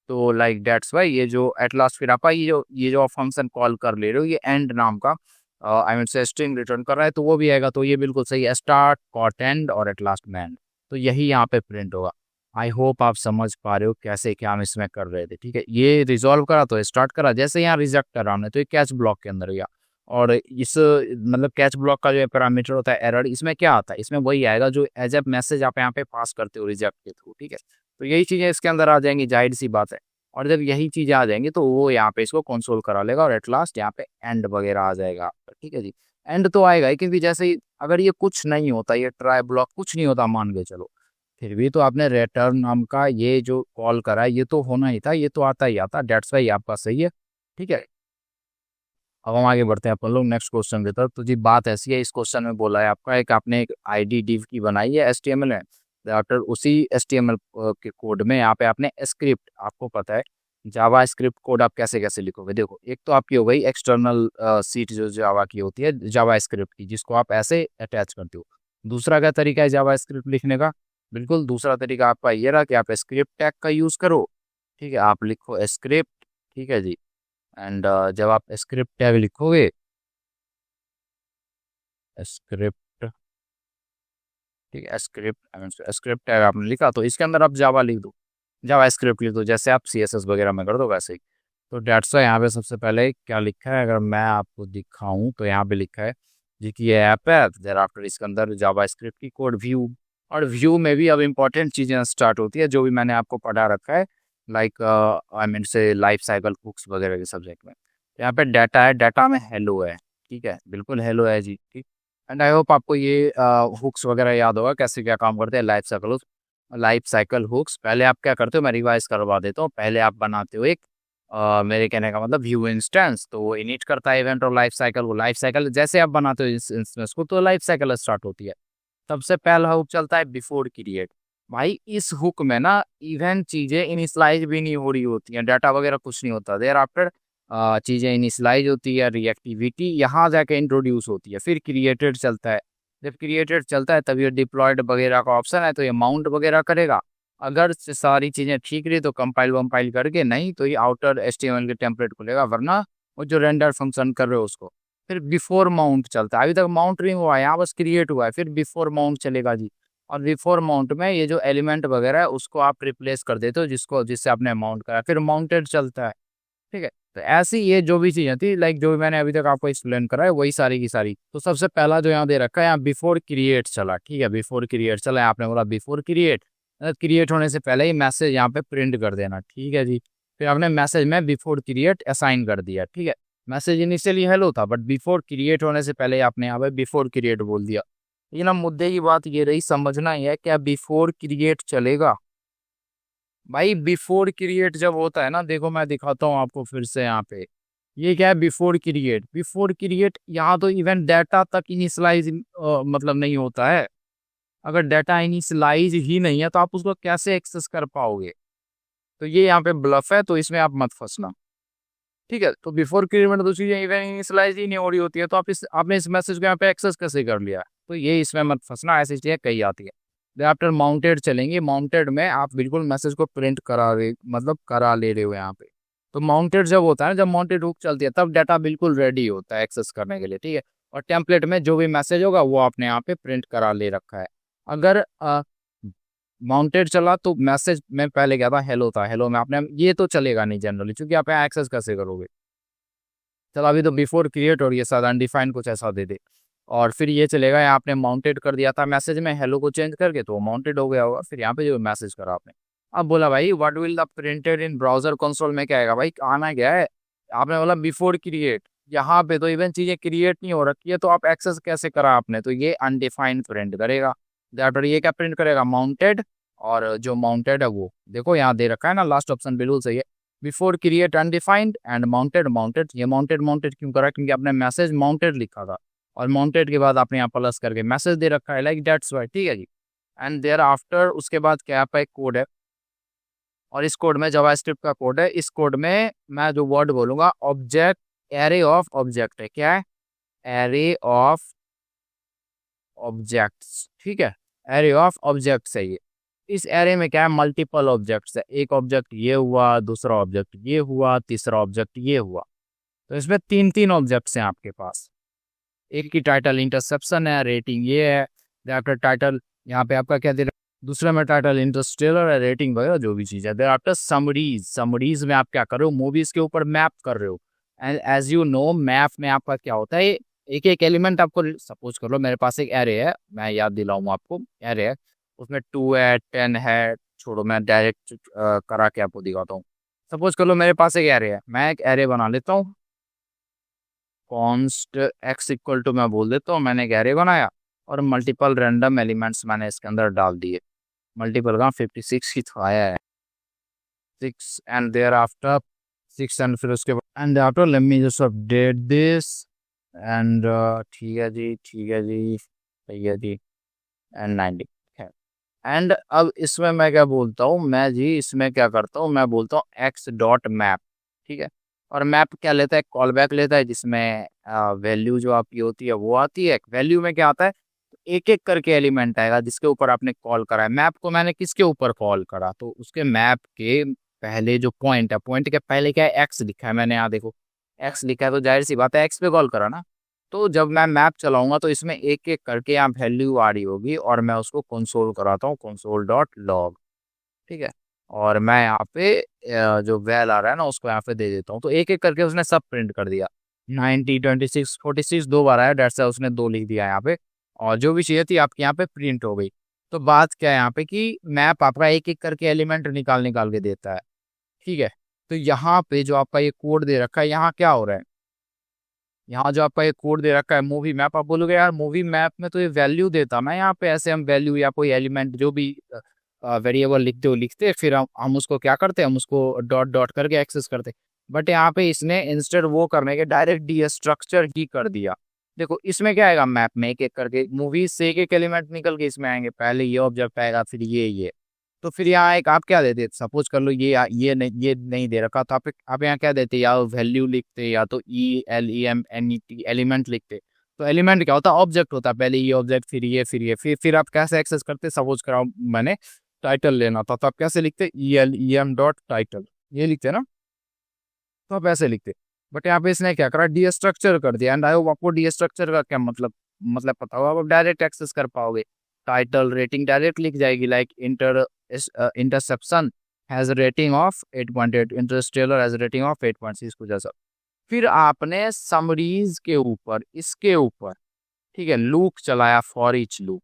तो लाइक डेट्स वाई ये जो एट लास्ट फिर आपका ये जो फंक्शन कॉल कर ले रहे हो ये एंड नाम का आई मीन से स्ट्रिंग रिटर्न कर रहा है, तो वो भी आएगा। तो ये बिल्कुल सही है, स्टार्ट कॉट एंड और एट लास्ट में एंड, तो यही यहाँ पे प्रिंट होगा। आई होप आप समझ पा रहे हो कैसे क्या हम इसमें कर रहे थे, ठीक है। ये रिजॉल्व करा तो स्टार्ट करा, जैसे यहाँ रिजेक्ट करा हमने तो ये कैच ब्लॉक के अंदर गया। और इस मतलब कैच ब्लॉक का जो पैरामीटर होता है एरर, इसमें क्या आता है, इसमें वही आएगा जो एज ए मैसेज आप यहाँ पे पास करते हो रिजेक्ट के थ्रू, ठीक है। तो यही चीज़ें इसके अंदर आ जाएंगी, जाहिर सी बात है। और जब यही चीज़ें आ जाएंगी तो वो यहाँ पे इसको कंसोल करा लेगा और एट लास्ट यहाँ पे एंड वगैरह आ जाएगा आपका, ठीक है जी। एंड तो आएगा ही, क्योंकि जैसे ही अगर ये कुछ नहीं होता, ये ट्राई ब्लॉक कुछ नहीं होता मान के चलो, फिर भी तो आपने रिटर्न नाम का ये जो कॉल करा है ये तो होना ही था, ये तो आता ही आता, डेट्स वाई आपका सही है, ठीक है। अब हम आगे बढ़ते हैं अपन लोग नेक्स्ट क्वेश्चन की तरफ। तो जी बात ऐसी है, इस क्वेश्चन में बोला है आपका एक आपने एक आईडी डिव की बनाई है एचटीएमएल में, आफ्टर उसी एचटीएमएल के कोड में यहाँ पे आपने स्क्रिप्ट, आपको पता है जावा स्क्रिप्ट कोड आप कैसे कैसे लिखोगे। देखो एक तो आपकी हो गई एक्सटर्नल सीट जो जावा की होती है जावा स्क्रिप्ट की, जिसको आप ऐसे अटैच करते हो। दूसरा क्या तरीका है जावा स्क्रिप्ट लिखने का, बिल्कुल दूसरा तरीका आपका ये रहा कि आप स्क्रिप्ट टैग का यूज़ करो, ठीक है। आप लिखो स्क्रिप्ट, ठीक है जी। एंड जब आप स्क्रिप्ट टैग लिखोगे, स्क्रिप्ट, ठीक है, स्क्रिप्ट टैग आपने लिखा तो इसके अंदर आप जावा लिख दो, जावा स्क्रिप्ट लिख दो, जैसे आप सीएसएस वगैरह में कर दो वैसे ही। तो डेट्स यहाँ पे सबसे पहले क्या लिखा है, अगर मैं आपको दिखाऊं तो यहाँ पे लिखा है जी कि ये ऐप है, देर आफ्टर इसके अंदर जावा स्क्रिप्ट की कोड व्यू, और व्यू में भी अब इंपॉर्टेंट चीज़ें स्टार्ट होती है जो भी मैंने आपको पढ़ा रखा है, लाइक आई मीन से लाइफ साइकिल हुक्स वगैरह के सब्जेक्ट में। यहाँ पे डाटा है, डाटा में हेलो है, ठीक है, बिल्कुल हेलो है जी, ठीक। एंड आई होप आपको ये हुक्स वगैरह याद होगा कैसे क्या काम करते हैं लाइफ साइकिल हुक्स। पहले आप क्या करते हो, मैं रिवाइज करवा देता हूँ। पहले आप बनाते हो एक मेरे कहने का मतलब व्यू इंस्टेंस, तो वो इनिट करता है इवेंट और लाइफ साइकिल, वो लाइफ साइकिल जैसे आप बनाते हो इस इंस्टेंस को तो लाइफ साइकिल स्टार्ट होती है। सबसे पहला हुक चलता है बिफोर क्रिएट। भाई इस हुक में ना इवेंट चीजें इनिशियलाइज भी नहीं हो रही होती हैं, डाटा वगैरह कुछ नहीं होता, देयर आफ्टर चीजें इनिशियलाइज होती है, रिएक्टिविटी यहाँ जाके इंट्रोड्यूस होती है, फिर क्रिएटेड चलता है। जब क्रिएटेड चलता है तब ये डिप्लॉयड वगैरह का ऑप्शन है, तो ये माउंट वगैरह करेगा। अगर सारी चीजें ठीक रही तो कंपाइल वम्पाइल करके, नहीं तो ये आउटर एचटीएमएल के टेम्पलेट खुलेगा, वरना वो जो रेंडर फंक्शन कर रहे हो उसको। फिर बिफोर माउंट चलता है, अभी तक माउंट नहीं हुआ है, यहाँ बस क्रिएट हुआ है, फिर बिफोर माउंट चलेगा जी। और बिफोर माउंट में ये जो एलिमेंट वगैरह है उसको आप रिप्लेस कर देते हो जिससे आपने माउंट करा, फिर माउंटेड चलता है, ठीक है। तो ऐसी ये जो भी चीज़ें थी, लाइक जो भी मैंने अभी तक आपको एक्सप्लेन करा है वही सारी की सारी। तो सबसे पहला जो यहाँ दे रखा है, यहाँ बिफोर क्रिएट चला, ठीक है, बिफोर क्रिएट चला, आपने बोला बिफोर क्रिएट, क्रिएट होने से पहले ही मैसेज यहाँ पे प्रिंट कर देना, ठीक है जी। फिर आपने मैसेज में बिफोर क्रिएट असाइन कर दिया, ठीक है। मैसेज इनिशियली हेलो था, बट बिफोर क्रिएट होने से पहले आपने यहाँ पे बिफोर क्रिएट बोल दिया। ये ना मुद्दे की बात ये रही, समझना ही है क्या बिफोर क्रिएट चलेगा। भाई बिफोर क्रिएट जब होता है ना, देखो मैं दिखाता हूँ आपको फिर से यहाँ पे, ये क्या है बिफोर क्रिएट। बिफोर क्रिएट यहाँ तो इवेंट डाटा तक इनिशियलाइज मतलब नहीं होता है। अगर डाटा इनिशियलाइज ही नहीं है तो आप उसको कैसे एक्सेस कर पाओगे, तो ये यहाँ पे ब्लफ है, तो इसमें आप मत फंसना, ठीक है। तो बिफोर क्रिएट में तो चीजें इवेंट इनिशियलाइज ही नहीं हो रही होती है, तो आपने इस मैसेज को यहाँ पे एक्सेस कैसे कर लिया, तो ये इसमें मत फंसना, ऐसी चीजें कही आती है। आफ्टर माउंटेड चलेंगे, माउंटेड में आप बिल्कुल मैसेज को प्रिंट करा ले रहे हो यहाँ पे। तो माउंटेड जब होता है ना, जब माउंटेड हुक चलती है तब डाटा बिल्कुल रेडी होता है एक्सेस करने के लिए, ठीक है। और टेम्पलेट में जो भी मैसेज होगा वो आपने यहाँ पे प्रिंट करा ले रखा है। अगर माउंटेड चला तो मैसेज में पहले क्या था, हेलो था, हेलो में आपने, ये तो चलेगा नहीं जनरली, क्योंकि आप यहाँ एक्सेस कैसे करोगे। चलो अभी तो बिफोर क्रिएट और ये साथ अनडिफाइंड कुछ ऐसा दे दे, और फिर ये चलेगा, यहाँ आपने माउंटेड कर दिया था मैसेज में हेलो को चेंज करके, तो माउंटेड हो गया होगा। फिर यहाँ पे जो मैसेज करा आपने, अब बोला भाई what will the printed in browser console में क्या आएगा, भाई आना क्या है, आपने बोला बिफोर क्रिएट, यहाँ पे तो इवन चीजें क्रिएट नहीं हो रखी है, तो आप एक्सेस कैसे करा आपने, तो ये अनडिफाइंड प्रिंट करेगा। दैट ये क्या प्रिंट करेगा, माउंटेड। और जो माउंटेड है वो देखो यहाँ दे रखा है ना, लास्ट ऑप्शन बिल्कुल सही है। Before create undefined and mounted, mounted ये माउंटेड माउंटेड क्यों करा, क्योंकि आपने मैसेज माउंटेड लिखा था और माउंटेड के बाद आपने यहाँ प्लस करके मैसेज दे रखा है, लाइक दैट्स वाई, ठीक है जी। एंड देयर आफ्टर उसके बाद क्या आपका एक कोड है, और इस कोड में जावास्क्रिप्ट का कोड है। इस कोड में मैं जो वर्ड बोलूंगा ऑब्जेक्ट, एरे ऑफ ऑब्जेक्ट है, क्या है, एरे ऑफ ऑब्जेक्ट्स, ठीक है, एरे ऑफ ऑब्जेक्ट्स है ये। इस एरे में क्या है, मल्टीपल ऑब्जेक्ट्स है, एक ऑब्जेक्ट ये हुआ, दूसरा ऑब्जेक्ट ये हुआ, तीसरा ऑब्जेक्ट ये हुआ। तो इसमें तीन तीन ऑब्जेक्ट्स हैं आपके पास। एक की टाइटल इंटरसेप्शन है, रेटिंग ये है, आफ्टर टाइटल यहाँ पे आपका क्या दे रहा है, दूसरे में टाइटल इंटरस्टेलर है, रेटिंग वगैरह जो भी चीज़ है। देयर आफ्टर समरीज, समरीज में आप क्या कर रहे हो, मूवीज के ऊपर मैप कर रहे हो। And as you know map में आपका क्या होता है, एक एक एलिमेंट आपको, सपोज कर लो मेरे पास एक एरे है, मैं याद दिलाऊंगा आपको, एरे है उसमें 2 है 10 है, छोड़ो मैं डायरेक्ट करा के आपको दिखाता हूँ। सपोज कर लो मेरे पास एक एरे है, मैं एक एरे बना लेता हूँ, कॉन्स्ट एक्स इक्वल टू मैं बोल देता हूँ, मैंने एक एरे बनाया और मल्टीपल रैंडम एलिमेंट्स मैंने इसके अंदर डाल दिए। मल्टीपल का 56 ही तो आया है, 6 एंड देयर आफ्टर 6 एंड फिर उसके बाद and after let me just update this and ठीक है जी, ठीक है जी, सही है जी, एंड 90 है। एंड अब इसमें मैं क्या बोलता हूँ, मैं जी इसमें क्या करता हूँ, मैं बोलता हूँ एक्स डॉट मैप, ठीक है। और मैप क्या लेता है, कॉल बैक लेता है, जिसमें वैल्यू जो आपकी होती है वो आती है। वैल्यू में क्या आता है, एक एक करके एलिमेंट आएगा जिसके ऊपर आपने कॉल करा है। मैप को मैंने किसके ऊपर कॉल करा, तो उसके मैप के पहले जो पॉइंट है, पॉइंट के पहले क्या है, एक्स लिखा है मैंने, यहाँ देखो एक्स लिखा है, तो जाहिर सी बात है एक्स पे कॉल करा ना। तो जब मैं मैप चलाऊंगा तो इसमें एक एक करके यहाँ वैल्यू आ रही होगी और मैं उसको कंसोल कराता हूँ, कंसोल डॉट लॉग, ठीक है। और मैं यहाँ पे जो वैल आ रहा है ना उसको यहाँ पे दे देता हूँ, तो एक एक करके उसने सब प्रिंट कर दिया। 90, 26, 46 दो बार आया, डेट्स उसने दो लिख दिया यहाँ पे, और जो भी चाहिए थी आपकी यहाँ पे प्रिंट हो गई। तो बात क्या है यहाँ पे कि मैप आपका एक एक करके एलिमेंट निकाल निकाल के देता है, ठीक है। तो यहाँ पे जो आपका ये कोड दे रखा है, यहाँ क्या हो रहा है, यहाँ जो आपका ये कोड दे रखा है मूवी मैप, आप बोलोगे यार मूवी मैप में तो ये वैल्यू देता ना, यहाँ पे ऐसे हम वैल्यू या कोई एलिमेंट जो भी वेरिएबल लिखते हो लिखते, फिर हम उसको क्या करते हैं, हम उसको डॉट डॉट करके एक्सेस करते। बट यहाँ पे इसने इंस्टेड वो करने के डायरेक्ट डी स्ट्रक्चर ही कर दिया। देखो इसमें क्या आएगा, मैप में एक एक करके मूवीज से एक एक एलिमेंट निकल के इसमें आएंगे, पहले ये ऑब्जेक्ट आएगा फिर ये। तो फिर यहाँ एक आप क्या देते, सपोज कर लो ये नहीं दे रखा, तो आप यहाँ क्या देते, या वैल्यू लिखते या तो ELEMNET एलिमेंट लिखते। तो एलिमेंट क्या होता है, ऑब्जेक्ट होता है, पहले ये ऑब्जेक्ट फिर ये फिर ये फिर आप कैसे एक्सेस करते, सपोज कराओ मैंने टाइटल लेना था, तो आप कैसे लिखते, ELEM डॉट टाइटल, ये लिखते ना, तो आप ऐसे लिखते। बट यहाँ पे इसने क्या करा, डी स्ट्रक्चर कर दिया। एंड आई होप आपको डी स्ट्रक्चर का क्या मतलब पता होगा, आप डायरेक्ट एक्सेस कर पाओगे। टाइटल रेटिंग डायरेक्ट लिख जाएगी, like interception has rating of 8.8, Interstellar has rating of 8.6 कुछ ऐसा। फिर आपने समरीज के ऊपर, इसके ऊपर, ठीक है, लूप चलाया, फॉर ईच लूप,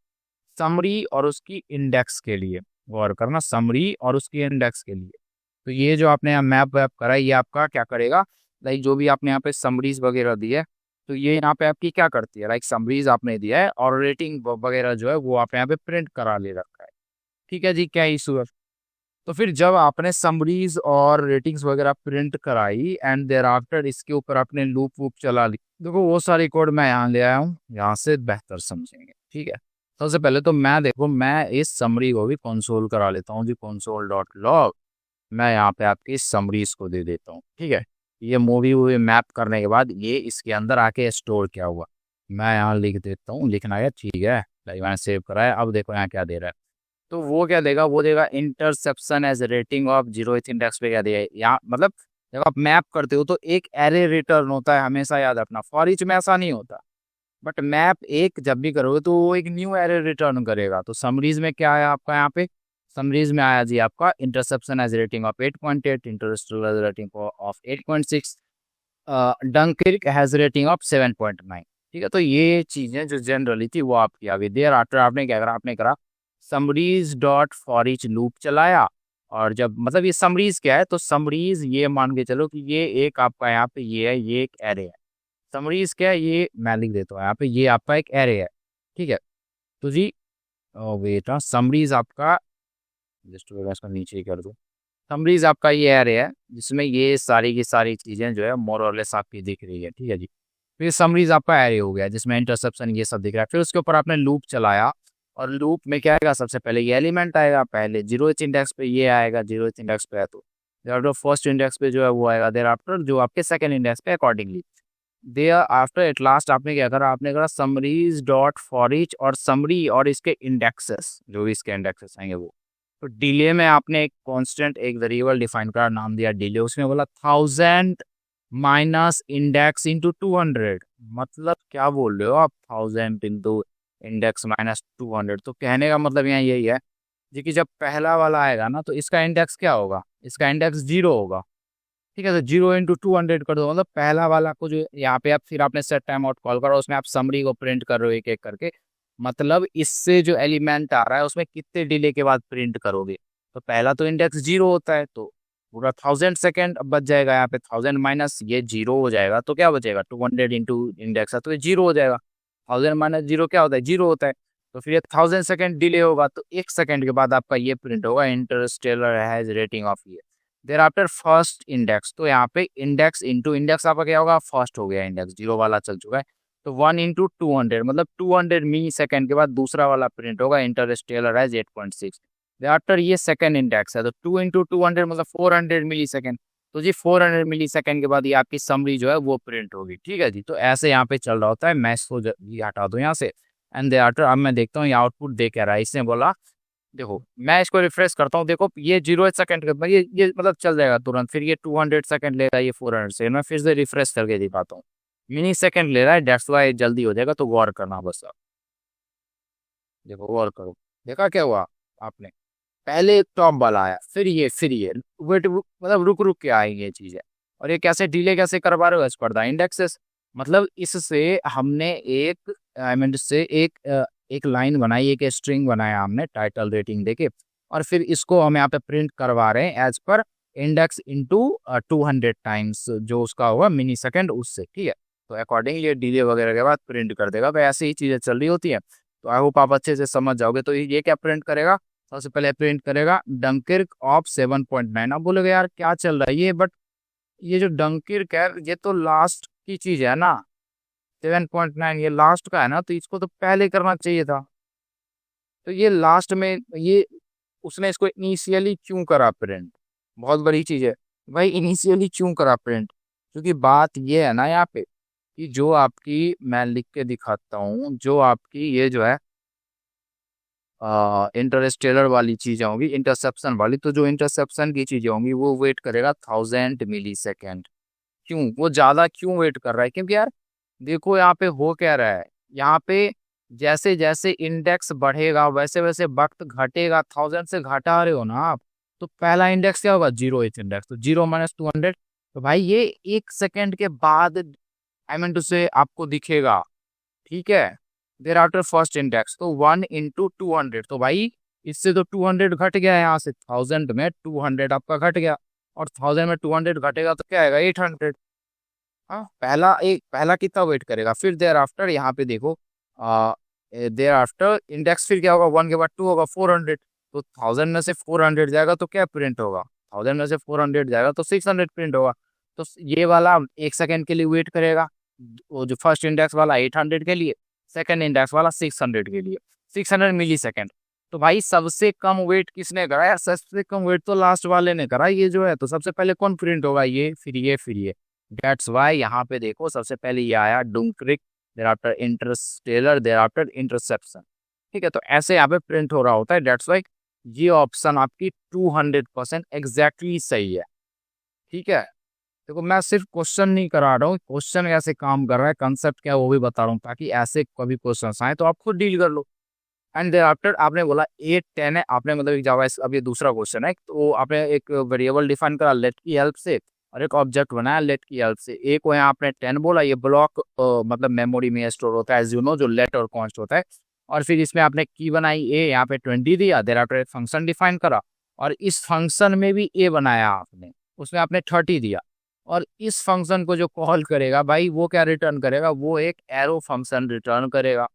समरी और उसकी इंडेक्स के लिए, गौर करना, समरी और उसकी इंडेक्स के लिए। तो ये जो आपने यहाँ मैप वैप करा है, ये आपका क्या करेगा, लाइक जो भी आपने यहाँ पे समरीज वगैरह दी है, तो ये यहाँ पे आपकी क्या करती है, लाइक समरीज आपने दिया है और रेटिंग वगैरह जो है वो आप यहाँ पे प्रिंट करा ले रखा है, ठीक है जी, क्या इशू है। तो फिर जब आपने समरीज और रेटिंग्स वगैरह प्रिंट कराई एंड देयर आफ्टर इसके ऊपर आपने लूप वूप चला ली, देखो वो सारी कोड मैं यहाँ ले आया हूँ, यहाँ से बेहतर समझेंगे, ठीक है। सबसे पहले तो मैं देखो मैं इस समरी को भी कंसोल करा लेता हूँ जी, कंसोल डॉट लॉग, मैं यहाँ पे आपकी समरीज को दे देता हूँ, ठीक है। ये मूवी वूवी मैप करने के बाद ये इसके अंदर आके स्टोर क्या हुआ, मैं यहाँ लिख देता हूँ, लिखना है ठीक है, लाइक मैंने सेव करा है। अब देखो यहाँ क्या दे रहा है, तो वो क्या देगा, वो देगा interception as rating of 0th index पे, क्या देगा यहाँ, मतलब जब आप मैप करते हो तो एक एरे रिटर्न होता है, हमेशा याद रखना, फॉर ईच में ऐसा नहीं होता। बट मैप एक जब भी करोगे तो वो एक न्यू एरे रिटर्न करेगा। तो समरीज में क्या है आपका, यहाँ पे समरीज में आया जी आपका Inception as rating of 8.8, Interstellar as rating of 8.6, Dunkirk has rating of 7.9, ठीक है। तो ये चीजें जो जनरली थी वो आपकी आ गई। देयर आफ्टर आपने क्या करा, आपने करा summaries dot for each loop चलाया, और जब मतलब ये समरीज क्या है, तो समरीज ये मान के चलो कि ये एक आपका यहाँ पे ये है, ये एक एरे है, समरीज क्या है, ये मैं लिख देता हूँ यहाँ पे, ये आपका एक एरे है, ठीक है। तो जी वेट, समरीज आपका जस्ट इसका नीचे ही कर दूँ। समरीज आपका ये एरे है जिसमें ये सारी की सारी चीजें जो है मोर और लेस आपकी दिख रही है, ठीक है जी। फिर समरीज आपका एरे हो गया जिसमें इंटरसेप्शन ये सब दिख रहा है। फिर उसके ऊपर आपने लूप चलाया, और लूप में क्या आएगा, सबसे पहले ये एलिमेंट आएगा, पहले 0th इंडेक्स पे ये आएगा, 0th इंडेक्स पे है तो देयर फर्स्ट इंडेक्स पे जो है वो आएगा, देयर आफ्टर जो आपके सेकंड इंडेक्स पे accordingly. Thereafter at last आपने क्या करा, आपने करा समरीज डॉट फॉर ईच, और समरी और इसके इंडेक्सेस, जो भी इसके इंडेक्सेस आएंगे वो। तो डिले में आपने एक कांस्टेंट एक वेरिएबल डिफाइन करा, नाम दिया डिले, उसमें बोला 1000 माइनस इंडेक्स इंटू 200। मतलब क्या बोल रहे हो आप, 1000 इंटू इंडेक्स माइनस 200। तो कहने का मतलब यहाँ यही है जी कि जब पहला वाला आएगा ना तो इसका इंडेक्स क्या होगा, इसका इंडेक्स 0 होगा, ठीक है। तो 0 इंटू 200 कर दो, मतलब पहला वाला को जो यहाँ पे आप फिर आपने सेट टाइम आउट कॉल करो, उसमें आप समरी को प्रिंट कर रहे हो एक एक करके। मतलब इससे जो एलिमेंट आ रहा है उसमें कितने डिले के बाद प्रिंट करोगे। तो पहला तो इंडेक्स 0 होता है, तो पूरा 1000 सेकेंड बच जाएगा यहाँ पे। 1000 माइनस ये 0 हो जाएगा तो क्या बचेगा, 200 इंटू इंडेक्स है तो ये 0 हो जाएगा। 1000 माइनस 0 क्या होता है, 0 होता है। तो फिर ये 1000 सेकेंड डिले होगा, तो 1 सेकेंड के बाद आपका ये प्रिंट होगा, इंटरस्टेलर हैज रेटिंग ऑफ ये। देर आफ्टर फर्स्ट इंडेक्स, तो यहाँ पे इंडेक्स इंटू इंडेक्स आपका क्या होगा, फर्स्ट हो गया, इंडेक्स 0 वाला चल चुका है। तो 1 इंटू 200 मतलब 200 मिली सेकेंड के बाद दूसरा वाला प्रिंट होगा, इंटरस्टेलर हैज 8.6। आफ्टर ये सेकेंड इंडेक्स है, तो 2 इंटू 200 मतलब 400 मिली सेकेंड। तो जी 400 मिली सेकेंड के बाद ये आपकी समरी जो है वो प्रिंट होगी, ठीक है जी। तो ऐसे यहाँ पे चल रहा होता है। मैं इसको ये हटा दूँ यहाँ से, एंड दे आफ्टर अब मैं देखता हूँ ये आउटपुट दे क्या रहा है। इसने बोला देखो, मैं इसको रिफ्रेश करता हूँ, देखो ये 0 सेकंड के बाद ये मतलब चल जाएगा तुरंत। फिर ये 200 सेकंड लेगा, ये 400 सेकंड। मैं फिर से रिफ्रेश करके दिखाता हूँ, मिनी सेकंड ले रहा है, डेट्स वाई जल्दी हो जाएगा। तो गौर करना बस आप, देखो गौर करो, देखा क्या हुआ आपने, पहले टॉप वाला आया, फिर ये वेट मतलब रुक रुक के आएगी ये चीजें। और ये कैसे डिले कैसे करवा रहे हो, एज पर द इंडेक्सेस। मतलब इससे हमने एक आई मीन से एक लाइन बनाई, एक स्ट्रिंग बनाया हमने टाइटल रेटिंग देके, और फिर इसको हम यहाँ पे प्रिंट करवा रहे हैं as per index into 200 times जो उसका होगा मिनी सेकेंड उससे, ठीक है। तो अकॉर्डिंगली ये डिले वगैरह के बाद प्रिंट कर देगा। तो ऐसे ही चीजें चल रही होती है। तो आई होप आप अच्छे से समझ जाओगे। तो ये क्या प्रिंट करेगा, सबसे पहले प्रिंट करेगा डंकिर्क ऑफ 7.9। अब बोलोगे यार क्या चल रहा है ये, बट ये जो डंकिर्क है ये तो लास्ट की चीज है ना, 7.9 ये लास्ट का है ना, तो इसको तो पहले करना चाहिए था। तो ये लास्ट में ये उसने इसको इनिशियली क्यों करा प्रिंट, बहुत बड़ी चीज है भाई, इनिशियली क्यों करा प्रिंट। क्योंकि बात ये है ना यहाँ पे कि जो आपकी, मैं लिख के दिखाता हूँ, जो आपकी ये जो है इंटरस्टेलर वाली चीजें होंगी, इंटरसेप्शन वाली, तो जो इंटरसेप्शन की चीजें होंगी वो वेट करेगा 1000 मिली सेकेंड। क्यों वो ज्यादा क्यों वेट कर रहा है, क्योंकि यार देखो यहाँ पे हो क्या रहा है, यहाँ पे जैसे जैसे इंडेक्स बढ़ेगा वैसे वैसे वक्त घटेगा। 1000 से घटा रहे हो ना आप, तो पहला इंडेक्स क्या होगा, 0th इंडेक्स, तो 0 माइनस 200। तो भाई ये 1 सेकेंड के बाद आई मीन टू से आपको दिखेगा, ठीक है। देर आफ्टर फर्स्ट इंडेक्स, तो 1 इंटू 200, तो भाई इससे तो 200 घट गया है, यहाँ से 1000 में 200 आपका घट गया, और 1000 में 200 घटेगा तो क्या आएगा, 800। हाँ, पहला कितना वेट करेगा। फिर देयर आफ्टर यहाँ पे देखो, देयर आफ्टर इंडेक्स फिर क्या होगा, 1 के बाद 2 होगा 400। तो 1000 में से 400 जाएगा तो क्या प्रिंट होगा, 1000 में से 400 जाएगा तो 600 प्रिंट होगा। तो ये वाला 1 सेकेंड के लिए वेट करेगा, वो जो फर्स्ट इंडेक्स वाला 800 के लिए, सेकेंड इंडेक्स वाला 600 के लिए, 600 मिली सेकेंड। तो भाई सबसे कम वेट किसने करा यार, सबसे कम वेट तो लास्ट वाले ने करा ये जो है। तो सबसे पहले कौन प्रिंट होगा, ये फिर ये फिर ये। डेट्स वाई यहाँ पे देखो सबसे पहले ये आया Dunkirk, thereafter Interstellar, thereafter Inception, ठीक है। तो ऐसे यहाँ पे प्रिंट हो रहा होता है। डेट्स वाई ये ऑप्शन आपकी 200% एग्जैक्टली सही है, ठीक है। देखो मैं सिर्फ क्वेश्चन नहीं करा रहा हूँ, क्वेश्चन कैसे काम कर रहा है, कंसेप्ट क्या है वो भी बता रहा हूँ, ताकि ऐसे कभी क्वेश्चन आए तो आप खुद डील कर लो। एंड देयर आफ्टर आपने बोला 8 10 है, आपने मतलब एक जावा, अब ये दूसरा क्वेश्चन है, तो आपने एक वेरिएबल डिफाइन करा लेट की हेल्प से, और एक ऑब्जेक्ट बनाया लेट की हेल्प से। एक को यहाँ आपने 10 बोला, ये ब्लॉक मतलब मेमोरी में स्टोर होता है, एज यू नो, जो लेट और कॉन्स्ट होता है। और फिर इसमें आपने की बनाई ए, यहाँ पे 20 दिया, देयर आफ्टर एक फंक्शन डिफाइन करा, और इस फंक्शन में भी ए बनाया आपने, उसमें आपने 30 दिया, और इस फंक्शन को जो कॉल करेगा भाई वो क्या रिटर्न करेगा, वो एक एरो फंक्शन रिटर्न करेगा।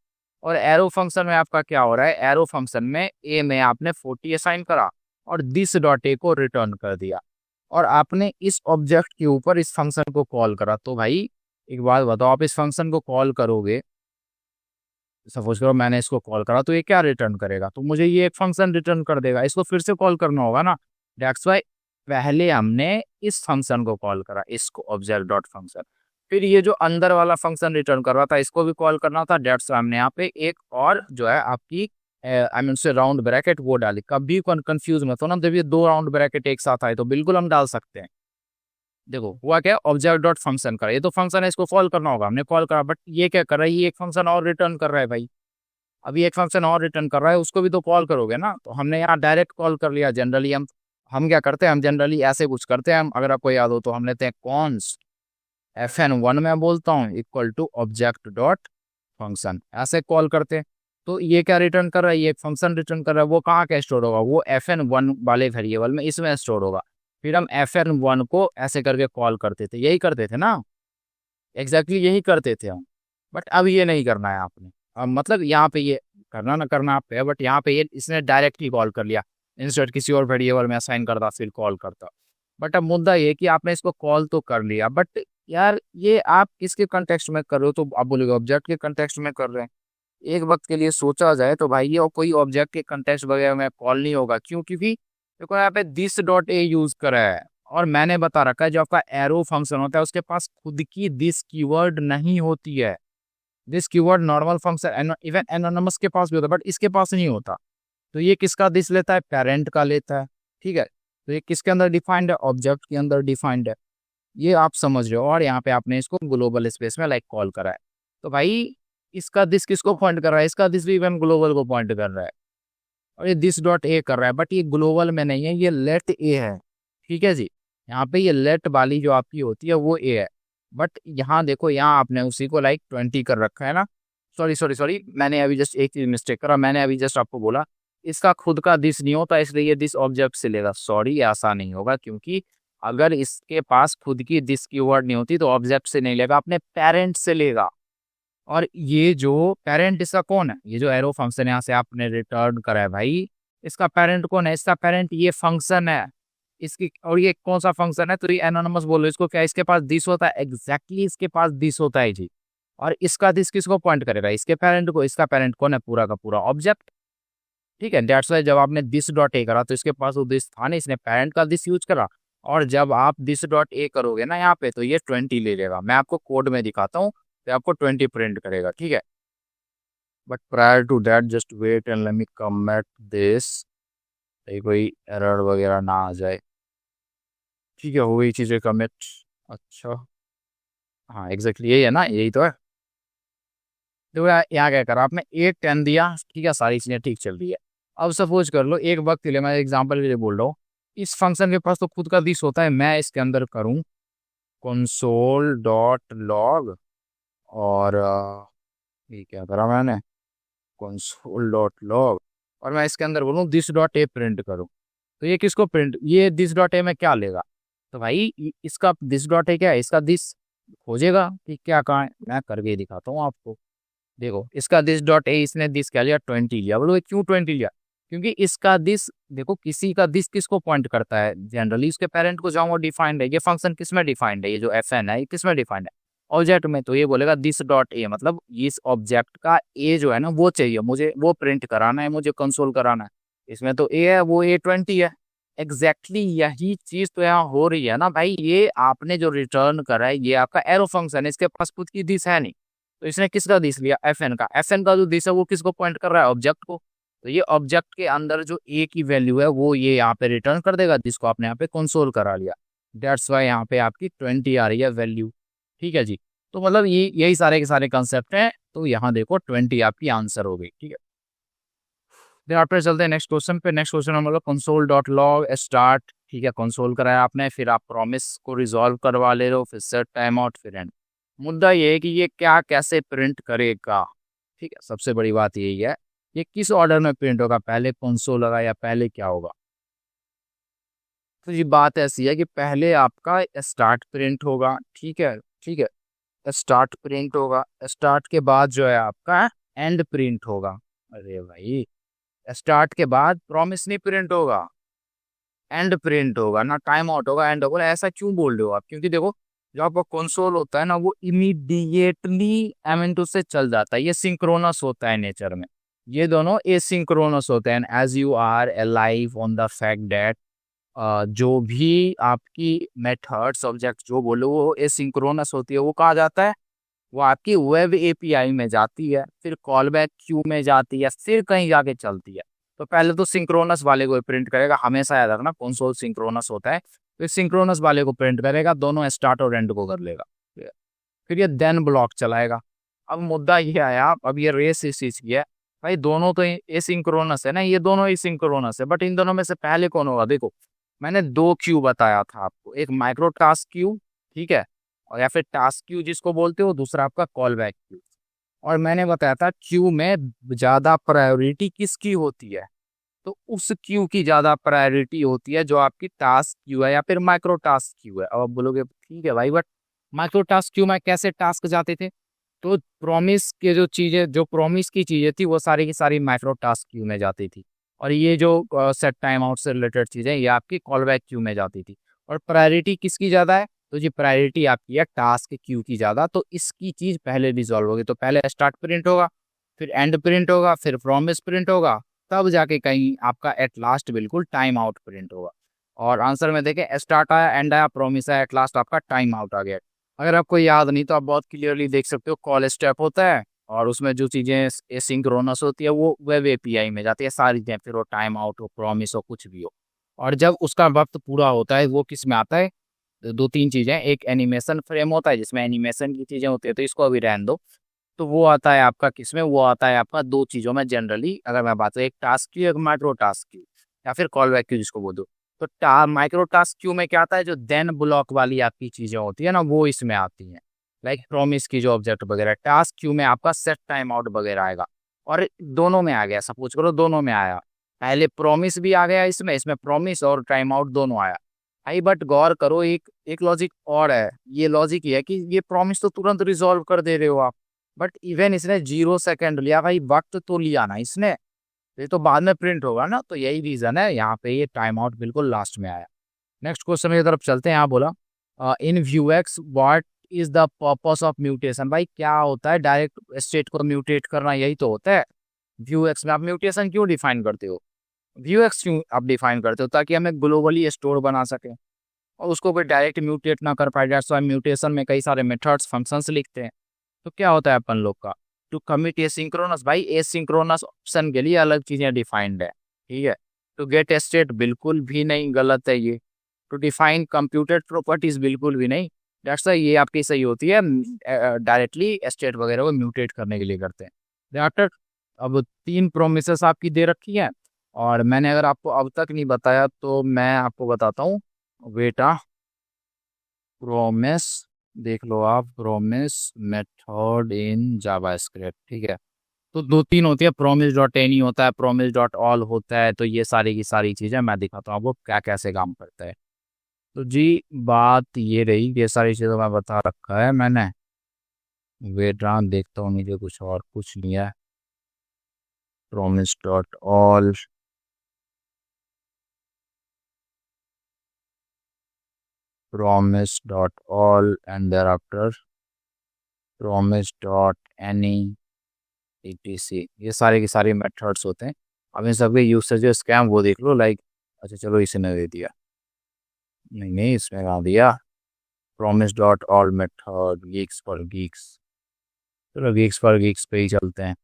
और एरो फंक्शन में आपका क्या हो रहा है, एरो फंक्शन में ए में आपने 40 असाइन करा और दिस डॉट ए को रिटर्न कर दिया और आपने इस ऑब्जेक्ट के ऊपर इस फंक्शन को कॉल करा। तो भाई एक बात बताओ, आप इस फंक्शन को कॉल करोगे, सपोज करो मैंने इसको कॉल करा, तो ये क्या रिटर्न करेगा, तो मुझे ये एक फंक्शन रिटर्न कर देगा। इसको फिर से कॉल करना होगा ना, दैट्स वाई पहले हमने इस फंक्शन को कॉल करा, इसको ऑब्जेक्ट डॉट फंक्शन, फिर ये जो अंदर वाला फंक्शन रिटर्न कर रहा था इसको भी कॉल करना था। दैट्स वाई हमने यहाँ पे एक और जो है आपकी आई मीन से राउंड ब्रैकेट वो डाली। कभी कंफ्यूज मत हो ना, जब ये दो राउंड ब्रैकेट एक साथ आए तो बिल्कुल हम डाल सकते हैं। देखो हुआ क्या, ऑब्जेक्ट डॉट फंक्शन करा, ये तो फंक्शन है, इसको कॉल करना होगा, हमने कॉल करा, बट ये क्या कर रहा है, ये एक फंक्शन और रिटर्न कर रहा है भाई। अभी एक फंक्शन और रिटर्न कर रहा है, उसको भी तो कॉल करोगे ना। तो हमने यहाँ डायरेक्ट कॉल कर लिया। जनरली हम क्या करते हैं, हम जनरली ऐसे कुछ करते हैं, हम अगर आपको याद हो तो हम लेते हैं कॉन्स fn1 में बोलता हूँ equal to object dot function, ऐसे कॉल करते हैं। तो ये क्या रिटर्न कर रहा है, ये एक फंक्शन रिटर्न कर रहा है। वो कहाँ का स्टोर होगा, वो fn1 वाले वेरिएबल में, इसमें स्टोर होगा। फिर हम fn1 को ऐसे करके कॉल करते थे, यही करते थे ना, एग्जैक्टली यही करते थे हम। बट अब ये नहीं करना है आपने, अब मतलब यहाँ पे ये करना ना करना आप पे है, बट यहाँ पे ये इसने डायरेक्टली कॉल कर लिया, इंस्टेड किसी और वेरिएबल में असाइन करता फिर कॉल करता। बट अब मुद्दा ये कि आपने इसको कॉल तो कर लिया, बट यार ये आप किसके कंटेक्स्ट में कर रहे हो, तो आप बोलोगे ऑब्जेक्ट के कंटेक्स्ट में कर रहे हैं। एक वक्त के लिए सोचा जाए तो भाई ये और कोई ऑब्जेक्ट के कंटेक्स्ट वगैरह में कॉल नहीं होगा। क्यों, क्योंकि देखो यहाँ पे दिस डॉट ए यूज करा है और मैंने बता रखा है जो आपका एरो फंक्शन होता है उसके पास खुद की दिस कीवर्ड नहीं होती है। This keyword normal function even anonymous के पास भी होता है, बट इसके पास नहीं होता। तो ये किसका दिस लेता है, पेरेंट का लेता है, ठीक है। तो ये किसके अंदर डिफाइंड है, ऑब्जेक्ट के अंदर डिफाइंड है, ये आप समझ रहे हो। और यहाँ पे आपने इसको ग्लोबल स्पेस में लाइक कॉल करा है। तो भाई इसका दिस किसको पॉइंट कर रहा है, इसका दिस भी इवन ग्लोबल को पॉइंट कर रहा है। और ये दिस डॉट ए कर रहा है, बट ये ग्लोबल में नहीं है, ये लेट ए है, ठीक है जी। यहाँ पे ये लेट वाली जो आपकी होती है वो ए है। बट यहाँ देखो, यहाँ आपने उसी को लाइक 20 कर रखा है ना। सॉरी सॉरी सॉरी, मैंने अभी जस्ट एक चीज मिस्टेक करा, मैंने अभी जस्ट आपको बोला इसका खुद का दिस नहीं होता, इसलिए ये दिस ऑब्जेक्ट से लेगा। सॉरी, ऐसा नहीं होगा, क्योंकि अगर इसके पास खुद की दिस कीवर्ड नहीं होती तो ऑब्जेक्ट से नहीं लेगा, अपने पेरेंट से लेगा। और ये जो पेरेंट इसका कौन है, ये जो एरो फंक्शन यहाँ से आपने रिटर्न करा है भाई, इसका पेरेंट कौन है, इसका पेरेंट ये फंक्शन है इसकी। और ये कौन सा फंक्शन है, तो ये एनोनिमस बोलो इसको, क्या इसके पास दिस होता है, एग्जैक्टली इसके पास दिस होता है जी। और इसका दिस किसको पॉइंट करेगा, इसके पेरेंट को। इसका पेरेंट कौन है, पूरा का पूरा ऑब्जेक्ट, ठीक है। दैट्स वाई जब आपने दिस डॉट ए करा तो इसके पास वो दिस था नहीं, इसने पेरेंट का दिस यूज करा। और जब आप दिस डॉट ए करोगे ना यहाँ पे, तो ये 20 ले लेगा। मैं आपको कोड में दिखाता हूँ, तो आपको 20 प्रिंट करेगा, ठीक है। But prior to that just wait and let me comment this, कोई एरर वगैरह ना आ जाए, ठीक है। हो गई चीज़ें कमिट, अच्छा हाँ एग्जैक्टली यही है ना, यही तो है। देखो यहाँ क्या करा आपने, 8 10 दिया, ठीक है, सारी चीज़ें ठीक चल रही है। अब सपोज कर लो, एक वक्त के लिए मैं एग्जांपल के लिए बोल रहा हूँ, इस फंक्शन के पास तो खुद का दिस होता है, मैं इसके अंदर करूँ कंसोल डॉट लॉग, और ये क्या करा मैंने, कंसोल डॉट लॉग, और मैं इसके अंदर बोलूँ दिस डॉट ए प्रिंट करूँ। तो ये किसको प्रिंट, ये दिस डॉट ए में क्या लेगा, तो भाई इसका दिस डॉट ए क्या है, इसका दिस खोजेगा कि क्या कहाँ है। मैं करके दिखाता हूँ आपको, देखो इसका दिस डॉट ए, इसने दिस क्या लिया, 20 लिया। बोलो क्यों 20 लिया, क्योंकि इसका दिस, देखो किसी का दिस किसको पॉइंट करता है, जनरली उसके पेरेंट को, जहाँ वो डिफाइंड है। ये फंक्शन किस में डिफाइंड है, ये जो एफ एन है, ये किस में डिफाइंड है, ऑब्जेक्ट में। तो ये बोलेगा दिस डॉट ए, मतलब इस ऑब्जेक्ट का ए जो है ना वो चाहिए मुझे, वो प्रिंट कराना है, मुझे कंसोल कराना है। इसमें तो ए है, वो A20 है। एग्जैक्टली यही चीज तो यहाँ हो रही है ना भाई। ये आपने जो रिटर्न करा है, ये आपका एरो फंक्शन है, इसके पास खुद की दिस है नहीं। तो इसने किसका दिस लिया, एफएन का। एफएन का जो दिस है वो किसको पॉइंट कर रहा है, ऑब्जेक्ट को। तो ये ऑब्जेक्ट के अंदर जो ए की वैल्यू है वो ये यहाँ पे रिटर्न कर देगा, जिसको आपने यहाँ पे कंसोल करा लिया। दैट्स वाई यहाँ पे आपकी 20 आ रही है वैल्यू, ठीक है जी। तो मतलब ये यही सारे के सारे कंसेप्ट हैं। तो यहाँ देखो 20 आपकी आंसर हो गई, ठीक है। देन आफ्टर चलते हैं नेक्स्ट क्वेश्चन पे। नेक्स्ट क्वेश्चन हम लोग कंसोल डॉट लॉग स्टार्ट, ठीक है, कंसोल कराया आपने, फिर आप प्रॉमिस को रिजॉल्व करवा ले रहे हो, फिर सेट टाइम आउट, फिर एंड। मुद्दा ये है कि ये क्या कैसे प्रिंट करेगा, ठीक है। सबसे बड़ी बात यही है, ये किस ऑर्डर में प्रिंट होगा, पहले कंसोल होगा या पहले क्या होगा। तो ये बात ऐसी है कि पहले आपका स्टार्ट प्रिंट होगा, ठीक है, ठीक है, स्टार्ट प्रिंट होगा, स्टार्ट के बाद जो है आपका एंड प्रिंट होगा। अरे भाई, स्टार्ट के बाद प्रॉमिस नहीं प्रिंट होगा, एंड प्रिंट होगा ना, टाइम आउट होगा, एंड होगा। ऐसा क्यों बोल रहे हो आप? क्योंकि देखो, जो आपका कंसोल होता है ना, वो इमीडिएटली M.2 से चल जाता है, ये सिंक्रोनस होता है नेचर में। ये दोनों एसिंक्रोनस होते हैं। As you are alive on the fact that जो भी आपकी मेथड्स ऑब्जेक्ट जो बोलो वो एसिंक्रोनस होती है, वो कहा जाता है, वो आपकी वेब एपीआई में जाती है, फिर कॉल बैक क्यू में जाती है, फिर कहीं जाके चलती है। तो पहले तो सिंक्रोनस वाले को प्रिंट करेगा, हमेशा याद रखना कंसोल सिंक्रोनस होता है, फिर सिंक्रोनस वाले को प्रिंट करेगा, दोनों स्टार्ट और एंड को कर लेगा, फिर ये देन ब्लॉक चलाएगा। अब मुद्दा ये आया, अब ये रेस इस चीज की है, भाई दोनों तो एसिंक्रोनस है ना, ये दोनों एसिंक्रोनस है, बट इन दोनों में से पहले कौन होगा? देखो, मैंने दो क्यू बताया था आपको, एक माइक्रो टास्क क्यू, ठीक है, और या फिर टास्क क्यू जिसको बोलते हो, दूसरा आपका कॉल बैक क्यू। और मैंने बताया था क्यू में ज्यादा प्रायोरिटी किसकी होती है, तो उस क्यू की ज्यादा प्रायोरिटी होती है जो आपकी टास्क क्यू है या फिर माइक्रो टास्क क्यू है। अब आप बोलोगे ठीक है भाई, बट माइक्रो टास्क क्यू में कैसे टास्क जाते थे? तो प्रॉमिस के जो चीजें, जो प्रॉमिस की चीजें थी, वो सारी की सारी माइक्रो टास्क क्यू में जाती थी, और ये जो सेट टाइम आउट से रिलेटेड चीजें, ये आपकी कॉल बैक क्यू में जाती थी। और प्रायोरिटी किसकी ज्यादा है? तो जी प्रायोरिटी आपकी है टास्क क्यू की ज्यादा, तो इसकी चीज पहले रिजॉल्व होगी। तो पहले स्टार्ट प्रिंट होगा, फिर एंड प्रिंट होगा, फिर प्रॉमिस प्रिंट होगा, तब जाके कहीं आपका एट लास्ट बिल्कुल टाइम आउट प्रिंट होगा। और आंसर में देखें, स्टार्ट आया, एंड आया, प्रॉमिस आया, एट लास्ट आपका टाइम आउट आ गया। अगर आपको याद नहीं तो आप बहुत क्लियरली देख सकते हो, कॉल स्टेप होता है और उसमें जो चीजें एसिंक्रोनस होती है वो वेब एपीआई में जाती है सारी चीजें, फिर वो टाइम आउट हो, प्रॉमिस हो, कुछ भी हो। और जब उसका वक्त पूरा होता है, वो किस में आता है? दो तीन चीजें, एक एनिमेशन फ्रेम होता है जिसमें एनिमेशन की चीजें होती है, तो इसको अभी रहने दो। तो वो आता है आपका किसमें? वो आता है आपका दो चीजों में जनरली, अगर मैं बात करूँ, एक टास्क क्यू, एक माइक्रो टास्क क्यू, या फिर कॉल बैक क्यू जिसको बोल दो। तो माइक्रो टास्क क्यू में क्या आता है? जो देन ब्लॉक वाली आपकी चीजें होती है ना, वो इसमें आती हैं, लाइक प्रॉमिस की जो ऑब्जेक्ट वगैरह। टास्क क्यू में आपका सेट टाइम आउट वगैरह आएगा। और दोनों में आ गया, सपोज करो दोनों में आया, पहले प्रॉमिस भी आ गया इसमें, इसमें प्रॉमिस और टाइम आउट दोनों आया। भाई बट गौर करो, एक एक लॉजिक और है। ये लॉजिक ये है कि ये प्रॉमिस तो तुरंत रिजॉल्व कर दे रहे हो आप, बट इवन इसने 0 सेकेंड लिया, भाई वक्त तो लिया ना इसने, ये तो बाद में प्रिंट होगा ना। तो यही रीजन है यहाँ पे ये टाइम आउट बिल्कुल लास्ट में आया। नेक्स्ट क्वेश्चन की तरफ चलते हैं। यहाँ बोला, इन Vuex what is the purpose of mutation? भाई क्या होता है डायरेक्ट स्टेट को म्यूटेट करना? यही तो होता है। Vuex में आप म्यूटेशन क्यों डिफाइन करते हो? Vuex क्यों आप डिफाइन करते हो? ताकि हमें ग्लोबली स्टोर बना सके और उसको कोई डायरेक्ट म्यूटेट ना कर पाए। दैट्स व्हाई म्यूटेशन में कई सारे मेथड्स, फंक्शंस लिखते हैं। तो क्या होता है अपन लोग का, टू कमिट एसिंक्रोनस, भाई एसिंक्रोनस ऑप्शन के लिए अलग चीजें डिफाइंड है, ठीक है। टू गेट स्टेट बिल्कुल भी नहीं, गलत है ये। टू डिफाइन कंप्यूटेड प्रॉपर्टीज बिल्कुल भी नहीं। दैट्स वाई ये आपकी सही होती है, डायरेक्टली स्टेट वगैरह को म्यूटेट करने के लिए करते हैं। आफ्टर, अब 3 प्रोमिसेस आपकी दे रखी है, और मैंने अगर आपको अब तक नहीं बताया तो मैं आपको बताता हूँ। बेटा, प्रोमिस देख लो आप, प्रोमिस मेथड इन जावास्क्रिप्ट, ठीक है। तो 2-3 होती है, प्रोमिस डॉट एनी होता है, प्रोमिस डॉट ऑल होता है। तो ये सारी की सारी चीजें मैं दिखाता हूँ आपको क्या कैसे काम करता है। तो जी बात ये रही, ये सारी चीजें मैं बता रखा है मैंने। वेट रहा देखता हूँ, नीचे कुछ और कुछ नहीं है। Promise dot all, promise dot all, and thereafter promise dot any etc। ये सारे की सारी मेथड्स होते हैं। अब इन सबके यूसेज जो स्कैम वो देख लो, लाइक, अच्छा चलो इसने दे दिया, नहीं नहीं इसमें कहाँ दिया, promise dot all method geeks for geeks। चलो geeks फॉर geeks पे ही चलते हैं।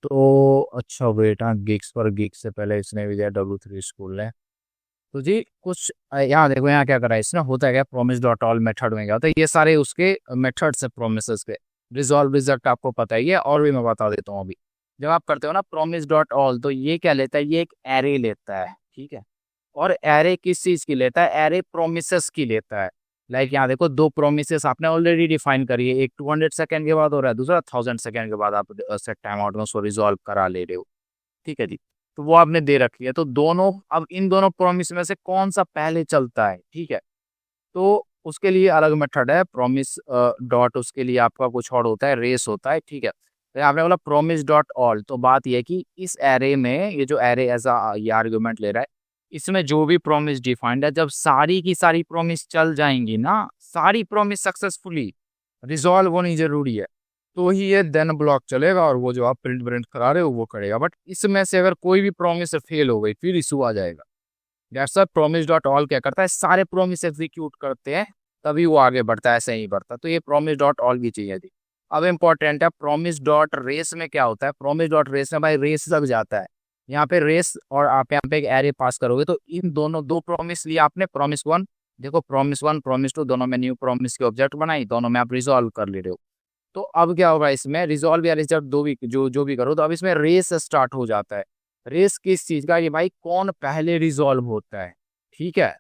तो अच्छा बेटा, geeks फॉर geeks से पहले इसने भी दिया W3 स्कूल ने। तो जी कुछ यहाँ देखो, यहाँ क्या करा है इसने, होता है क्या, प्रोमिस डॉट ऑल मेथड में क्या होता है, ये सारे उसके मेथड्स है प्रोमिसेस के। रिजॉल्व रिजल्ट आपको पता ही है, और भी मैं बता देता हूँ अभी। जब आप करते हो ना प्रोमिस डॉट ऑल, तो ये क्या लेता है, ये एक एरे लेता है, ठीक है। और एरे किस चीज की लेता है? एरे प्रोमिसेस की लेता है। लाइक यहाँ देखो, 2 प्रोमिसेस आपने ऑलरेडी डिफाइन करी है, एक 200 सेकेंड के बाद हो रहा है, दूसरा 1000 सेकेंड के बाद आप सेट टाइम आउट में उसको रिजॉल्व करा ले रहे हो, ठीक है जी। तो वो आपने दे रखी है। तो दोनों, अब इन दोनों प्रॉमिस में से कौन सा पहले चलता है, ठीक है, तो उसके लिए अलग मेथड है। प्रॉमिस डॉट, उसके लिए आपका कुछ और होता है, रेस होता है, ठीक है। तो आपने बोला प्रॉमिस डॉट ऑल, तो बात यह है कि इस एरे में, ये जो एरे ऐसा ये आर्गुमेंट ले रहा है, इसमें जो भी प्रॉमिस डिफाइंड है, जब सारी की सारी प्रॉमिस चल जाएंगी ना, सारी प्रॉमिस सक्सेसफुली रिजॉल्व होनी जरूरी है, तो ही ये देन ब्लॉक चलेगा और वो जो आप प्रिंट प्रिंट करा रहे हो वो करेगा। बट इसमें से अगर कोई भी प्रॉमिस फेल हो गई फिर इशू आ जाएगा। That's why promise dot all क्या करता है, सारे प्रॉमिस एग्जीक्यूट करते हैं तभी वो आगे बढ़ता है, ऐसे ही बढ़ता। तो ये प्रॉमिस डॉट ऑल की चाहिए थी। अब इम्पोर्टेंट है प्रॉमिस डॉट रेस में क्या होता है। प्रॉमिस डॉट रेस में भाई रेस लग जाता है, यहाँ पे रेस, और आप यहाँ पे एक एरे पास करोगे तो इन दोनों दो प्रॉमिस लिए आपने, प्रॉमिस वन, देखो प्रॉमिस वन प्रॉमिस टू दोनों में न्यू प्रॉमिस के ऑब्जेक्ट बनाई, दोनों में आप रिजॉल्व कर ले रहे हो। तो अब क्या होगा, इसमें रिजॉल्व या रिजल्ट दो भी जो भी करो, तो अब इसमें रेस स्टार्ट हो जाता है। रेस किस चीज का, ये भाई कौन पहले रिजॉल्व होता है, ठीक है,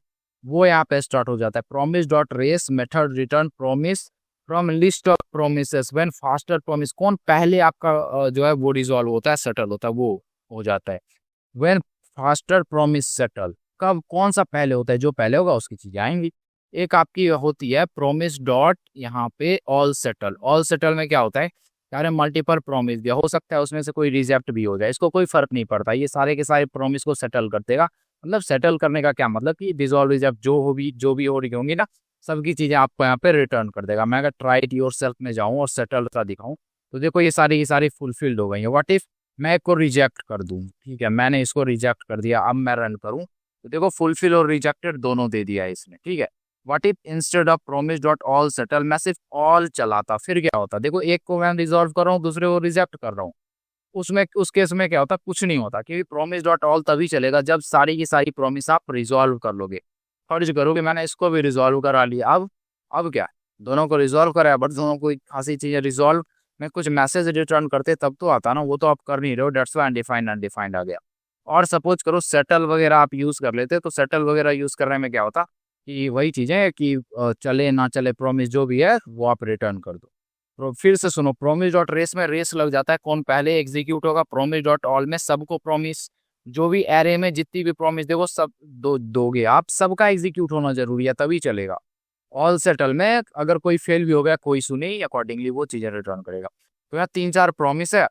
वो यहाँ पे स्टार्ट हो जाता है। Promise dot race method return promise from list of promises when faster promise, कौन पहले आपका जो है वो रिजॉल्व होता है, सेटल होता है, वो हो जाता है। व्हेन फास्टर प्रॉमिस सेटल, कब कौन सा पहले होता है, जो पहले होगा उसकी चीजें आएंगी। एक आपकी होती है प्रॉमिस डॉट यहाँ पे ऑल सेटल। ऑल सेटल में क्या होता है, यार मल्टीपल प्रॉमिस दिया, हो सकता है उसमें से कोई रिजेक्ट भी हो जाए, इसको कोई फर्क नहीं पड़ता, ये सारे के सारे प्रॉमिस को सेटल कर देगा। मतलब सेटल करने का क्या मतलब कि डिजॉल्व रिजेक्ट जो भी हो रही होंगी ना, सबकी चीजें आपको यहाँ पे रिटर्न कर देगा। मैं अगर ट्राई इट योर सेल्फ में जाऊँ और सेटल का दिखाऊं, तो देखो ये सारी की सारी फुलफिल्ड हो गई है। व्हाट इफ मैं को रिजेक्ट कर दूं, ठीक है, मैंने इसको रिजेक्ट कर दिया, अब मैं रन करूं तो देखो फुलफिल और रिजेक्टेड दोनों दे दिया है इसने, ठीक है। What if instead of promise dot all settle मैं सिर्फ ऑल चलाता, फिर क्या होता, देखो एक को मैं रिजॉल्व कर रहा हूँ, दूसरे को रिजेक्ट कर रहा हूँ, उसमें उस केस में क्या होता, कुछ नहीं होता, क्योंकि प्रॉमिस डॉट ऑल तभी चलेगा जब सारी की सारी प्रॉमिस आप रिजॉल्व कर लोगे। फर्ज करो कि मैंने इसको भी रिजॉल्व करा लिया, अब क्या, दोनों को रिजॉल्व कराया, बट दोनों को खासी चीजें रिजॉल्व में कुछ मैसेज रिटर्न करते तब तो आता ना, वो तो आप कर नहीं रहे हो, डेट्स व्हाई अनडिफाइंड अनडिफाइंड आ गया। और सपोज करो सेटल वगैरह आप यूज कर लेते, तो सेटल वगैरह यूज करने में क्या होता कि वही चीजें है कि चले ना चले प्रॉमिस जो भी है वो आप रिटर्न कर दो। तो फिर से सुनो, प्रॉमिस डॉट रेस में रेस लग जाता है, कौन पहले एग्जीक्यूट होगा। प्रॉमिस डॉट ऑल में सबको प्रॉमिस, जो भी एरे में जितनी भी प्रॉमिस देखो सब दोगे आप, सबका एग्जीक्यूट होना जरूरी है तभी चलेगा। ऑल सेटल में अगर कोई फेल भी हो गया कोई सुनी, अकॉर्डिंगली वो चीजें रिटर्न करेगा। तो यहाँ 3-4 प्रॉमिस है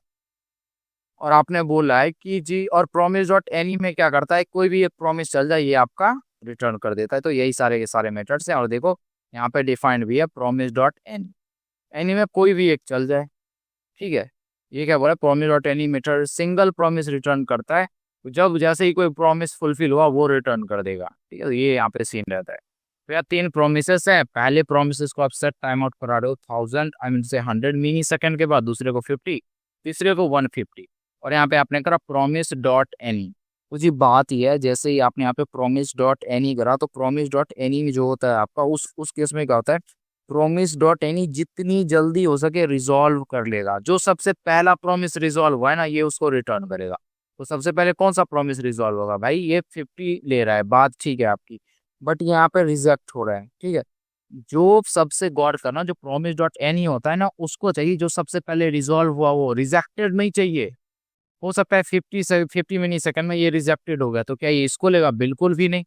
और आपने बोला है कि जी, और प्रॉमिस डॉट एनी में क्या करता है, कोई भी एक प्रॉमिस चल जाए ये आपका रिटर्न कर देता है। तो यही सारे के सारे मेथड्स हैं। और देखो यहाँ पे डिफाइंड भी है प्रॉमिस डॉट एनी, एनी में कोई भी एक चल जाए, ठीक है। ये क्या बोला, promise dot any method single promise return करता है, तो जब जैसे ही कोई प्रॉमिस फुलफिल हुआ वो रिटर्न कर देगा, ठीक है। तो ये यहाँ पे सीन रहता है। तो यार 3 प्रोमिसेस हैं, पहले प्रोमिसेस को आप सेट टाइम आउट करा रहे हो 1000 आई मीन से 100 मिली सेकेंड के बाद, दूसरे को 50, तीसरे को 150, और यहाँ पे आपने करा प्रॉमिस डॉट एनी। तो जी बात यह है, जैसे ही आपने यहाँ पे प्रॉमिस डॉट एनी करा, तो प्रॉमिस डॉट एनी में जो होता है आपका उस केस में क्या होता है, प्रॉमिस डॉट एनी जितनी जल्दी हो सके रिजॉल्व कर लेगा। जो सबसे पहला प्रॉमिस रिजॉल्व हुआ है ना, ये उसको रिटर्न करेगा। तो सबसे पहले कौन सा प्रॉमिस रिजॉल्व होगा, भाई ये 50 ले रहा है, बात ठीक है आपकी, बट यहाँ पे रिजेक्ट हो रहा है, ठीक है। जो सबसे गौर करना, जो प्रॉमिस डॉट एनी होता है ना, उसको चाहिए जो सबसे पहले रिजॉल्व हुआ, वो रिजेक्टेड नहीं चाहिए। हो सकता है 50 मिली सेकंड में ये रिजेक्टेड हो गया, तो क्या ये इसको लेगा, बिल्कुल भी नहीं।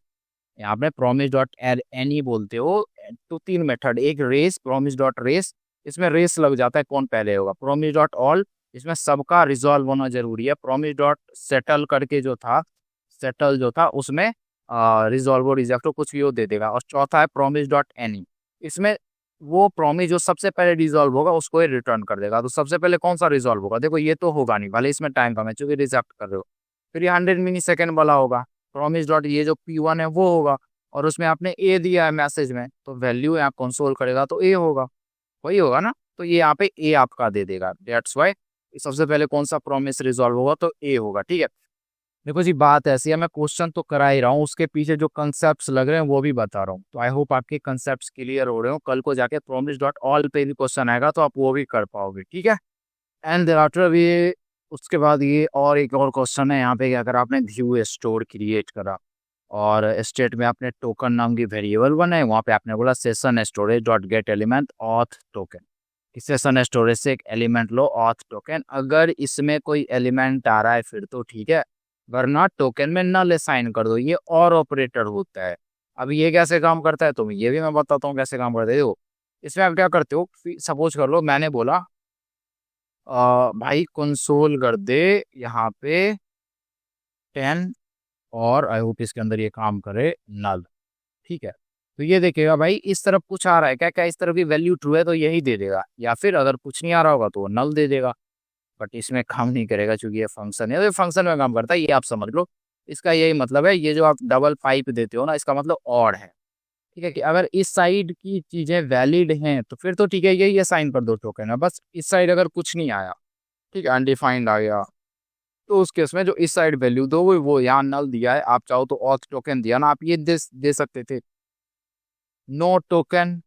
यहाँ पे प्रॉमिस डॉट एनी बोलते हो तो 3 मेथड, एक रेस, प्रॉमिस डॉट रेस, इसमें रेस लग जाता है कौन पहले होगा। प्रॉमिस डॉट ऑल, इसमें सबका रिजॉल्व होना जरूरी है। प्रॉमिस डॉट सेटल करके जो था, सेटल जो था उसमें रिजॉल्व रिजेक्ट कुछ भी वो दे देगा। और चौथा है प्रॉमिस डॉट एनी, इसमें वो प्रॉमिस जो सबसे पहले रिजॉल्व होगा उसको ही रिटर्न कर देगा। तो सबसे पहले कौन सा रिजॉल्व होगा, देखो ये तो होगा नहीं, भले इसमें टाइम कम है चूंकि रिजेक्ट कर रहे हो। फिर ये 100 मिली सेकेंड वाला होगा, प्रॉमिस डॉट ये जो P1 है वो होगा, और उसमें आपने ए दिया है मैसेज में, तो वैल्यू यहाँ कंसोल करेगा तो ए होगा, वही होगा ना। तो ये यहाँ पे ए आपका दे देगा, डेट्स वाई सबसे पहले कौन सा प्रॉमिस रिजॉल्व होगा तो ए होगा, ठीक है। देखो जी बात ऐसी है, मैं क्वेश्चन तो करा ही रहा हूँ, उसके पीछे जो कंसेप्ट लग रहे हैं वो भी बता रहा हूँ। तो आई होप आपके कंसेप्ट क्लियर हो रहे हो, कल को जाके प्रॉमिस डॉट ऑल पे भी क्वेश्चन आएगा तो आप वो भी कर पाओगे, ठीक है। एंड देयर आफ्टर भी उसके बाद ये और एक और क्वेश्चन है यहाँ पे कि अगर आपने व्यू स्टोर क्रिएट करा और स्टेट में आपने टोकन नाम की वेरिएबल बनाए, वहाँ पे आपने बोला session storage dot gate element auth token, session storage से एक एलिमेंट लो ऑथ टोकन। अगर इसमें कोई एलिमेंट आ रहा है फिर तो ठीक है, वरना टोकन में नल असाइन कर दो, ये और ऑपरेटर होता है। अब ये कैसे काम करता है तो ये भी मैं बताता हूँ कैसे काम करता है। देखो इसमें आप क्या करते हो, सपोज कर लो मैंने बोला भाई कंसोल कर दे यहाँ पे 10, और आई होप इसके अंदर ये काम करे नल। ठीक है, तो ये देखेगा भाई इस तरफ कुछ आ रहा है क्या, क्या इस तरफ की वैल्यू ट्रू है तो यही दे देगा, या फिर अगर कुछ नहीं आ रहा होगा तो वो नल दे देगा। बट इसमें काम नहीं करेगा क्योंकि ये फंक्शन है, तो ये फंक्शन में काम करता है, ये आप समझ लो। इसका यही मतलब है, ये जो आप डबल पाइप देते हो ना, इसका मतलब और है। ठीक है, कि अगर इस साइड की चीजें वैलिड हैं तो फिर तो ठीक है, यही असाइन कर दो टोकन है। बस इस साइड अगर कुछ नहीं आया, ठीक है, अनडिफाइंड आ गया, तो उस केस में जो इस साइड वैल्यू दो वो यहाँ नल दिया है, आप चाहो तो ऑथ टोकन दिया ना, आप ये दे सकते थे नो टोकन।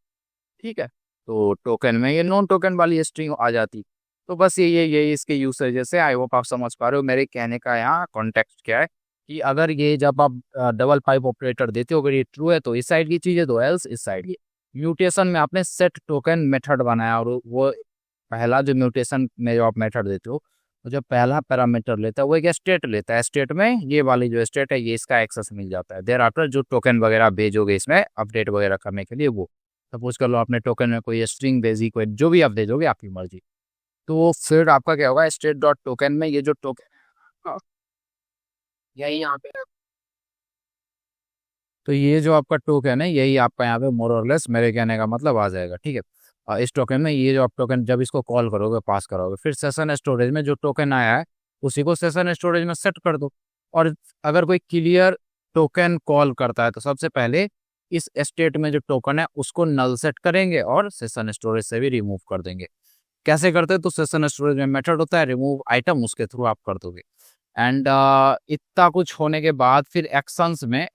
ठीक है, तो टोकन में ये नॉन टोकन वाली स्ट्रिंग आ जाती। तो बस ये इसके यूसेजेस है। आई होप आप समझ पा रहे हो मेरे कहने का यहाँ कॉन्टेक्स्ट क्या है, कि अगर ये जब आप डबल पाइप ऑपरेटर देते हो, अगर ये ट्रू है तो इस साइड की चीजें दो, एल्स इस साइड की। म्यूटेशन में आपने सेट टोकन मेथड बनाया, और वो पहला जो म्यूटेशन में जो आप मेथड देते हो, तो जो पहला पैरामीटर लेता है वो एक स्टेट लेता है, स्टेट में ये वाली जो स्टेट है ये इसका एक्सेस मिल जाता है। देर आफ्टर जो टोकन वगैरह भेजोगे इसमें अपडेट वगैरह करने के लिए, वो सपोज कर लो आपने टोकन में कोई स्ट्रिंग भेजी, कोई जो भी आप भेजोगे आपकी मर्जी, तो फिर आपका क्या होगा, स्टेट डॉट टोकन में ये जो टोकन है यही यहाँ पे, तो ये जो आपका टोकन है यही आपका यहाँ पे मोर और लेस मेरे कहने का मतलब आ जाएगा। ठीक है, इस टोकन में ये जो आप टोकन जब इसको कॉल करोगे, पास करोगे, फिर सेशन स्टोरेज में जो टोकन आया है उसी को सेशन स्टोरेज में सेट कर दो। और अगर कोई क्लियर टोकन कॉल करता है तो सबसे पहले इस स्टेट में जो टोकन है उसको नल सेट करेंगे और सेशन स्टोरेज से भी रिमूव कर देंगे। कैसे करते हैं, तो सेशन स्टोरेज में मेथड होता है रिमूव आइटम, उसके थ्रू आप कर दोगे। एंड इतना कुछ होने के बाद फिर एक्शंस में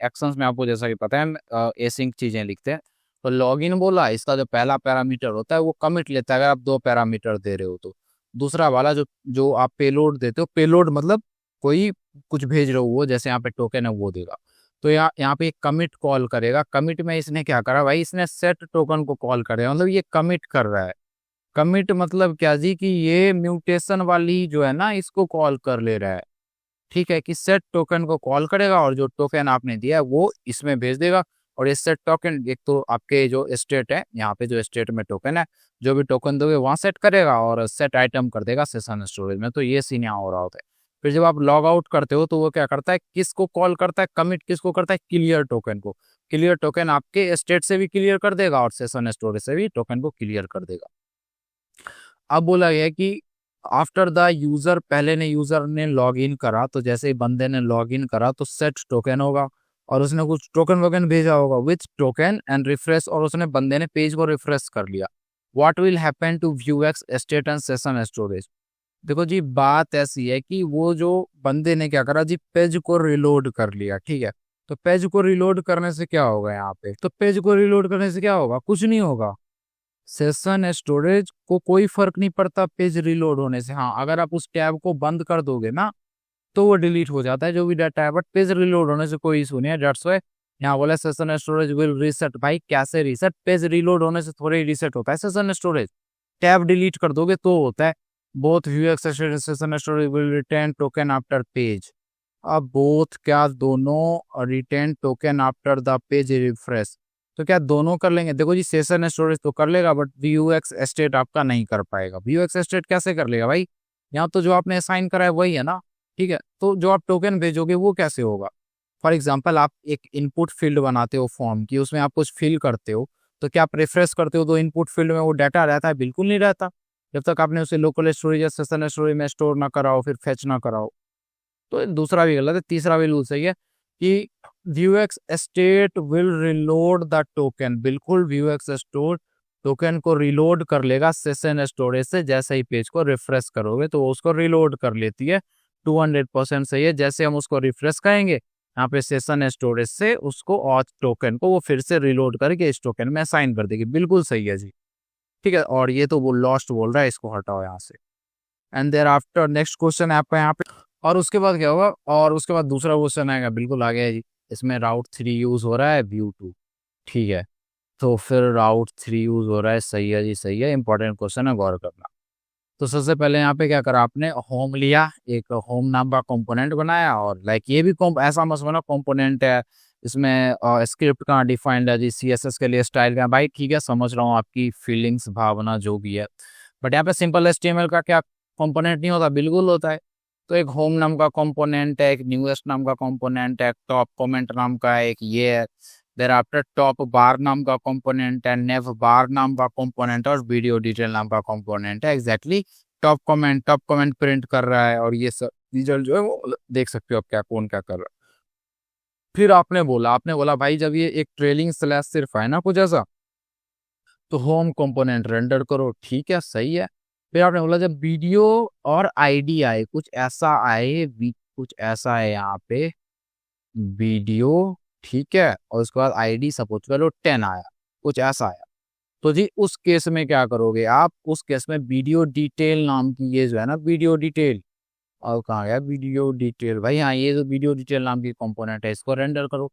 आपको जैसा कि पता है एसिंक चीजें लिखते हैं। तो लॉगिन बोला, इसका जो पहला पैरामीटर होता है वो कमिट लेता है, अगर आप 2 पैरामीटर दे रहे हो तो। दूसरा वाला जो जो आप पेलोड देते हो, पेलोड मतलब कोई कुछ भेज रहे हो, वो जैसे यहाँ पे टोकन है वो देगा। तो यहाँ पे कमिट कॉल करेगा। कमिट में इसने क्या करा भाई, इसने सेट टोकन को कॉल करेगा, मतलब ये कमिट कर रहा है। कमिट मतलब क्या जी, कि ये म्यूटेशन वाली जो है ना इसको कॉल कर ले रहा है। ठीक है, कि सेट टोकन को कॉल करेगा और जो टोकन आपने दिया है वो इसमें भेज देगा। और ये सेट टोकन एक तो आपके जो स्टेट है, यहाँ पे जो स्टेट में टोकन है, जो भी टोकन दोगे वहां सेट करेगा और सेट आइटम कर देगा सेशन स्टोरेज में। तो ये सीन यहाँ हो रहा होता है। फिर जब आप लॉग आउट करते हो तो वो क्या करता है, किसको कॉल करता है, कमिट किसको करता है, क्लियर टोकन को। क्लियर टोकन आपके स्टेट से भी क्लियर कर देगा और सेशन स्टोरेज से भी टोकन को क्लियर कर देगा। अब बोला गया कि आफ्टर द यूजर, पहले ने यूजर ने लॉग इन करा, तो जैसे ही बंदे ने लॉग इन करा तो सेट टोकन होगा और उसने कुछ टोकन वोकन भेजा होगा विथ टोकन एंड रिफ्रेश, और उसने बंदे ने पेज को रिफ्रेश कर लिया। What will happen to Vuex state and session storage. देखो जी बात ऐसी है कि वो जो बंदे ने क्या करा जी, पेज को रिलोड कर लिया। ठीक है, तो पेज को रिलोड करने से क्या होगा, यहाँ पे तो पेज को रिलोड करने से क्या होगा, कुछ नहीं होगा। सेशन स्टोरेज को कोई फर्क नहीं पड़ता पेज रिलोड होने से। हाँ, अगर आप उस टैब को बंद कर दोगे ना तो वो डिलीट हो जाता है जो भी डाटा है, बट पेज रिलोड होने से कोई इशू नहीं है। दैट्स व्हाई यहाँ बोला सेशन स्टोरेज विल रीसेट। भाई कैसे रीसेट, पेज रिलोड होने से थोड़े ही रीसेट होता है सेशन स्टोरेज। टैब डिलीट कर दोगे तो होता है। Both Vuex session storage will retain token after page. अब बोथ क्या, दोनों retain token after the page refresh, तो क्या दोनों कर लेंगे। देखो जी सेशन स्टोरेज तो कर लेगा बट व्यू एक्स स्टेट आपका नहीं कर पाएगा। व्यू एक्स स्टेट कैसे कर लेगा भाई, यहाँ तो जो आपने असाइन करा है वही है ना। ठीक है, तो जो आप टोकन भेजोगे वो कैसे होगा। फॉर एग्जाम्पल आप एक इनपुट फील्ड बनाते हो फॉर्म की, उसमें आप कुछ फिल करते हो, तो क्या आप रिफ्रेश करते हो तो इनपुट फील्ड में वो डाटा रहता है, बिल्कुल नहीं रहता जब तक आपने उसे लोकल स्टोरेज या सेशन स्टोरेज में स्टोर ना कराओ, फिर फेच ना कराओ। तो दूसरा भी गलत है। तीसरा भी रूल सही है कि Vuex state will reload the token. बिल्कुल Vuex स्टोर टोकन को रिलोड कर लेगा सेशन स्टोरेज से, जैसे ही पेज को रिफ्रेश करोगे तो वो उसको रिलोड कर लेती है। 200% सही है। जैसे हम उसको रिफ्रेश करेंगे यहाँ पे सेशन स्टोरेज से उसको और टोकन को वो फिर से रिलोड करके इस टोकन में असाइन कर देगी। बिल्कुल सही है जी। ठीक है, और ये तो वो लॉस्ट बोल रहा है, इसको हटाओ यहाँ से। And thereafter next question है आपका यहाँ पे, और उसके बाद क्या होगा, और उसके बाद दूसरा क्वेश्चन आएगा, बिल्कुल आ गया जी। इसमें राउट 3 यूज हो रहा है व्यू 2। ठीक है, तो फिर राउट 3 यूज हो रहा है, सही है जी, सही है। इंपॉर्टेंट क्वेश्चन है, गौर करना। तो सबसे पहले यहाँ पे क्या करा आपने, होम लिया, एक होम नाम का कंपोनेंट बनाया, और लाइक ये भी ऐसा मत समझना कंपोनेंट है इसमें स्क्रिप्ट कहाँ डिफाइंड है जी, सीएसएस के लिए स्टाइल का, भाई ठीक है समझ रहा हूँ आपकी फीलिंग्स भावना जो भी है, बट यहाँ पे सिंपल एचटीएमएल का क्या कंपोनेंट नहीं होता, बिल्कुल होता है। तो एक होम नाम का कंपोनेंट है, एक न्यूएस्ट नाम का कंपोनेंट है, टॉप कमेंट नाम का एक ये है, देर आफ्टर टॉप बार नाम का कंपोनेंट है, नेव बार नाम का कंपोनेंट और वीडियो डिटेल नाम का कंपोनेंट है। एग्जैक्टली टॉप कमेंट प्रिंट कर रहा है, और ये सब रिजल्ट जो है वो देख सकते हो आप क्या कौन क्या कर रहा है। फिर आपने बोला भाई जब ये एक ट्रेलिंग स्लैश सिर्फ है ना कुछ ऐसा, तो होम कंपोनेंट रेंडर करो, ठीक है सही है। फिर आपने बोला जब वीडियो और आईडी आए, कुछ ऐसा है यहाँ पे वीडियो, ठीक है, और उसके बाद आईडी सपोज करो 10 आया, कुछ ऐसा आया, तो जी उस केस में क्या करोगे आप, उस केस में वीडियो डिटेल नाम की ये जो है ना वीडियो डिटेल, और कहाँ गया वीडियो डिटेल, भाई हाँ ये जो वीडियो डिटेल नाम की कंपोनेंट है इसको रेंडर करो।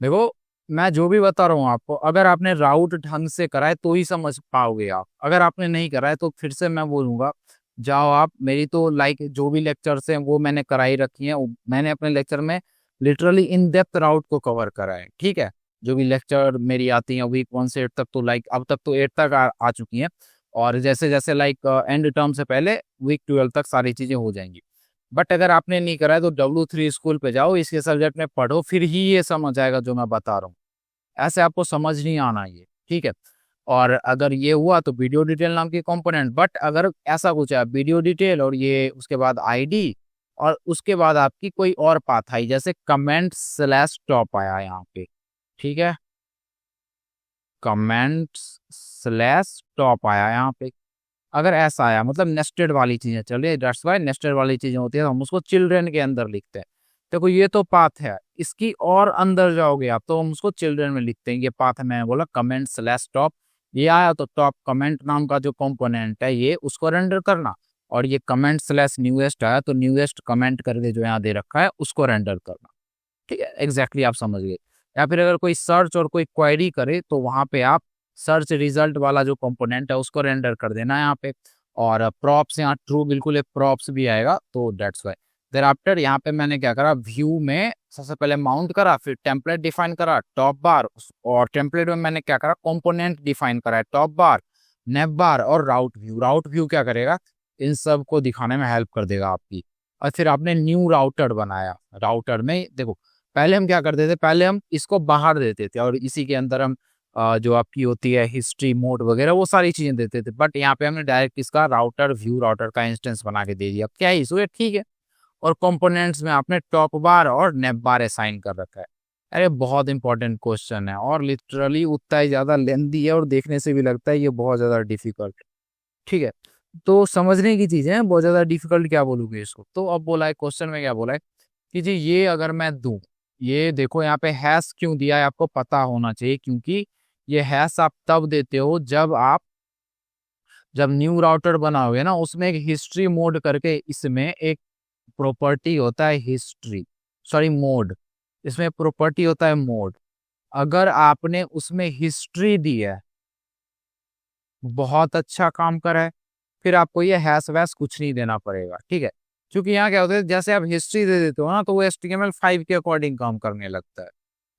देखो मैं जो भी बता रहा हूँ आपको, अगर आपने राउट ढंग से करा है तो ही समझ पाओगे आप, अगर आपने नहीं करा है तो फिर से मैं बोलूंगा जाओ आप, मेरी तो लाइक जो भी लेक्चर्स हैं वो मैंने कराई रखी हैं, मैंने अपने लेक्चर में लिटरली इन डेप्थ राउट को कवर करा है, ठीक है। जो भी लेक्चर मेरी आती हैं वीक 1 से 8 तक, तो लाइक अब तक तो 8 तक आ चुकी हैं, और जैसे जैसे लाइक एंड टर्म से पहले वीक 12 तक सारी चीजें हो जाएंगी। बट अगर आपने नहीं करा है तो W3 स्कूल पे जाओ, इसके सब्जेक्ट में पढ़ो, फिर ही ये समझ आएगा जो मैं बता रहा हूँ, ऐसे आपको समझ नहीं आना ये, ठीक है। और अगर ये हुआ तो वीडियो डिटेल नाम की कंपोनेंट, बट अगर ऐसा कुछ है वीडियो डिटेल और ये उसके बाद आईडी और उसके बाद आपकी कोई और पाथ आई, जैसे कमेंट स्लैश टॉप आया यहाँ पे, ठीक है, कमेंट स्लैश टॉप आया यहाँ पे, अगर ऐसा आया मतलब नेस्टेड वाली चीजें चल रही है, दैट्स व्हाई नेस्टेड वाली चीजें होती है तो हम उसको चिल्ड्रन के अंदर लिखते हैं। देखो ये तो पाथ है, इसकी और अंदर जाओगे आप तो हम उसको चिल्ड्रन में लिखते हैं, ये पाथ है, मैंने बोला कमेंट स्लैश टॉप, ये आया तो टॉप कमेंट नाम का जो कंपोनेंट है ये उसको रेंडर करना, और ये कमेंट स्लैश न्यूएस्ट आया तो न्यूएस्ट कमेंट करके जो यहाँ दे रखा है उसको रेंडर करना, ठीक है, एग्जैक्टली आप समझ गए। या फिर अगर कोई सर्च और कोई क्वेरी करे तो वहां पे आप सर्च रिजल्ट वाला जो कंपोनेंट है उसको रेंडर कर देना यहाँ पे, और प्रॉप्स यहाँ ट्रू बिल्कुल एक प्रॉप्स भी आएगा, तो दैट्स वाई। देर आफ्टर यहाँ पे मैंने क्या करा, व्यू में सबसे पहले माउंट करा, फिर टेम्पलेट डिफाइन करा टॉप बार, और टेम्पलेट में मैंने क्या करा कंपोनेंट डिफाइन करा है टॉप बार, नेव बार और राउट व्यू। राउट व्यू क्या करेगा, इन सब को दिखाने में हेल्प कर देगा आपकी। और फिर आपने न्यू राउटर बनाया, राउटर में देखो पहले हम क्या करते थे, पहले हम इसको बाहर देते थे और इसी के अंदर हम जो आपकी होती है हिस्ट्री मोड वगैरह वो सारी चीजें देते थे, बट यहाँ पे हमने डायरेक्ट इसका राउटर व्यू राउटर का इंस्टेंस बना के दे दिया, क्या इशू है, ठीक है। और कंपोनेंट्स में आपने टॉप बार और नेव बार असाइन कर रखा है। अरे बहुत इंपॉर्टेंट क्वेश्चन है, और लिटरली उतना ही ज्यादा लेंथी है, और देखने से भी लगता है ये बहुत ज्यादा डिफिकल्ट, ठीक है। तो समझने की चीजें हैं, बहुत ज्यादा डिफिकल्ट क्या बोलोगे इसको। तो अब बोला है क्वेश्चन में क्या बोला है कि जी ये अगर मैं दूं, ये देखो यहाँ पे हैश क्यों दिया है आपको पता होना चाहिए, क्योंकि ये हैश आप तब देते हो जब न्यू राउटर बनाओगे ना, उसमें एक हिस्ट्री मोड करके इसमें एक प्रॉपर्टी होता है हिस्ट्री, सॉरी मोड, इसमें प्रॉपर्टी होता है मोड। अगर आपने उसमें हिस्ट्री दी है, बहुत अच्छा काम करा है, फिर आपको ये हैश वैश कुछ नहीं देना पड़ेगा, ठीक है। क्योंकि यहाँ क्या होता है, जैसे आप हिस्ट्री दे देते हो ना तो वो HTML5 के अकॉर्डिंग काम करने लगता है।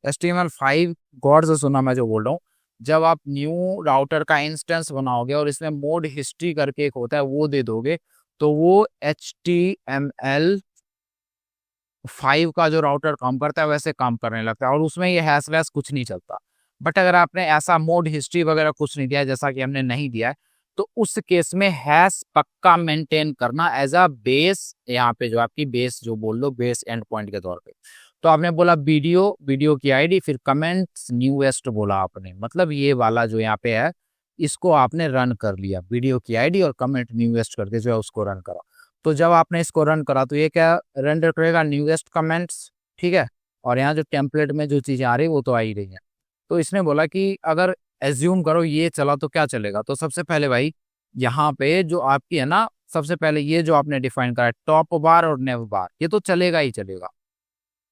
HTML5 गौर से सुना मैं जो बोल रहा हूँ, जब आप न्यू राउटर का इंस्टेंस बनाओगे और इसमें मोड हिस्ट्री करके एक होता है वो दे दोगे, तो वो HTML5 का जो राउटर काम करता है वैसे काम करने लगता है, और उसमें ये हैश वैश कुछ नहीं चलता। बट अगर आपने ऐसा मोड हिस्ट्री वगैरह कुछ नहीं दिया है, जैसा कि हमने नहीं दिया है, तो उस केस में हैश पक्का मेंटेन करना एज अ बेस, यहाँ पे जो आपकी बेस जो बोल लो बेस एंड पॉइंट के तौर पे। तो आपने बोला वीडियो की आईडी, फिर कमेंट्स न्यूएस्ट बोला आपने, मतलब ये वाला जो यहाँ पे है इसको आपने रन कर लिया, वीडियो की आईडी और कमेंट न्यूएस्ट करके जो है उसको रन करा। तो जब आपने इसको रन करा तो ये क्या रेंडर करेगा, न्यूएस्ट कमेंट्स, ठीक है। और यहाँ जो टेम्पलेट में जो चीजें आ रही वो तो आ ही रही है। तो इसने बोला कि अगर एज्यूम करो ये चला तो क्या चलेगा, तो सबसे पहले भाई यहाँ पे जो आपकी है ना, सबसे पहले ये जो आपने डिफाइन करा है टॉप बार और नेव बार, ये तो चलेगा ही चलेगा।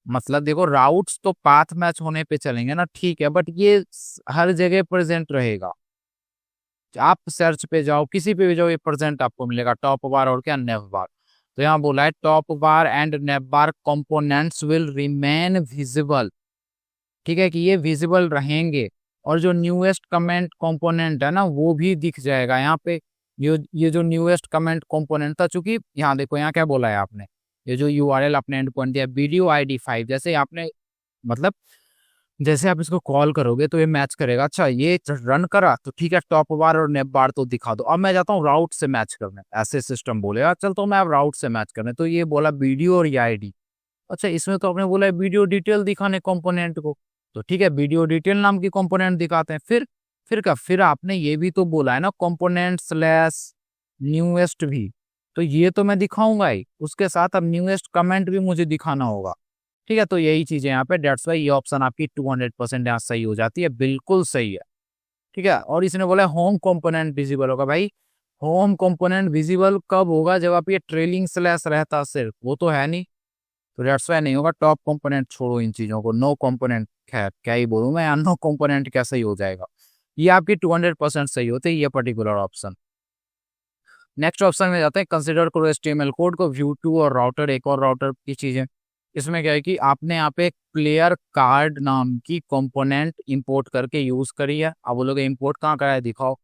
मतलब देखो राउट्स तो पाथ मैच होने पे चलेंगे ना, ठीक है, बट ये हर जगह प्रेजेंट रहेगा, आप सर्च पे जाओ, किसी पे भी जाओ, ये प्रेजेंट आपको मिलेगा, टॉप बार और क्या नेव बार। तो यहाँ बोला है top bar and naive bar components will remain visible, ठीक है, कि ये विजिबल रहेंगे। और जो न्यूएस्ट कमेंट कंपोनेंट है ना वो भी दिख जाएगा यहाँ पे। ये जो न्यूएस्ट कमेंट कंपोनेंट था, चूंकि यहाँ देखो यहाँ क्या बोला है आपने, ये जो यूआरएल आपने एंड पॉइंट दिया वीडियो आईडी 5, जैसे आपने मतलब जैसे आप इसको कॉल करोगे तो ये मैच करेगा। अच्छा ये रन करा तो ठीक है, टॉप बार और नेप बार तो दिखा दो। अब मैं जाता हूँ राउट से मैच करने, ऐसे सिस्टम बोलेगा, चल तो मैं अब राउट से मैच करने, तो ये बोला वीडियो और ये आईडी। अच्छा इसमें तो आपने बोला है वीडियो डिटेल दिखाने कंपोनेंट को, तो ठीक है वीडियो डिटेल नाम की कंपोनेंट दिखाते हैं। फिर क्या, फिर आपने ये भी तो बोला है ना कंपोनेंट स्लैश न्यूएस्ट भी, तो ये तो मैं दिखाऊंगा ही, उसके साथ अब न्यूएस्ट कमेंट भी मुझे दिखाना होगा। ठीक है, तो यही चीजें यहाँ पे, डेट्स वाई ये ऑप्शन आपकी 200% यहाँ सही हो जाती है, बिल्कुल सही है। ठीक है, और इसने बोला होम कंपोनेंट विजिबल होगा। भाई होम कंपोनेंट विजिबल कब होगा, जब आप ये ट्रेलिंग स्लैश रहता सिर्फ, वो तो है नहीं, तो डेट्स वाई नहीं होगा। टॉप कंपोनेंट छोड़ो इन चीजों को, नो कंपोनेंट, खैर क्या ही बोलूं मैं, नो कंपोनेंट कैसे ही हो जाएगा। ये आपकी 200% सही होते है ये पर्टिकुलर ऑप्शन। नेक्स्ट ऑप्शन में जाते हैं, कंसिडर करो एचटीएमएल कोड को, व्यू टू और राउटर, एक और राउटर की चीजें। इसमें क्या है कि आपने यहाँ पे प्लेयर कार्ड नाम की कंपोनेंट इंपोर्ट करके यूज करी है। आप बोलोगे इंपोर्ट कहाँ करा है दिखाओ।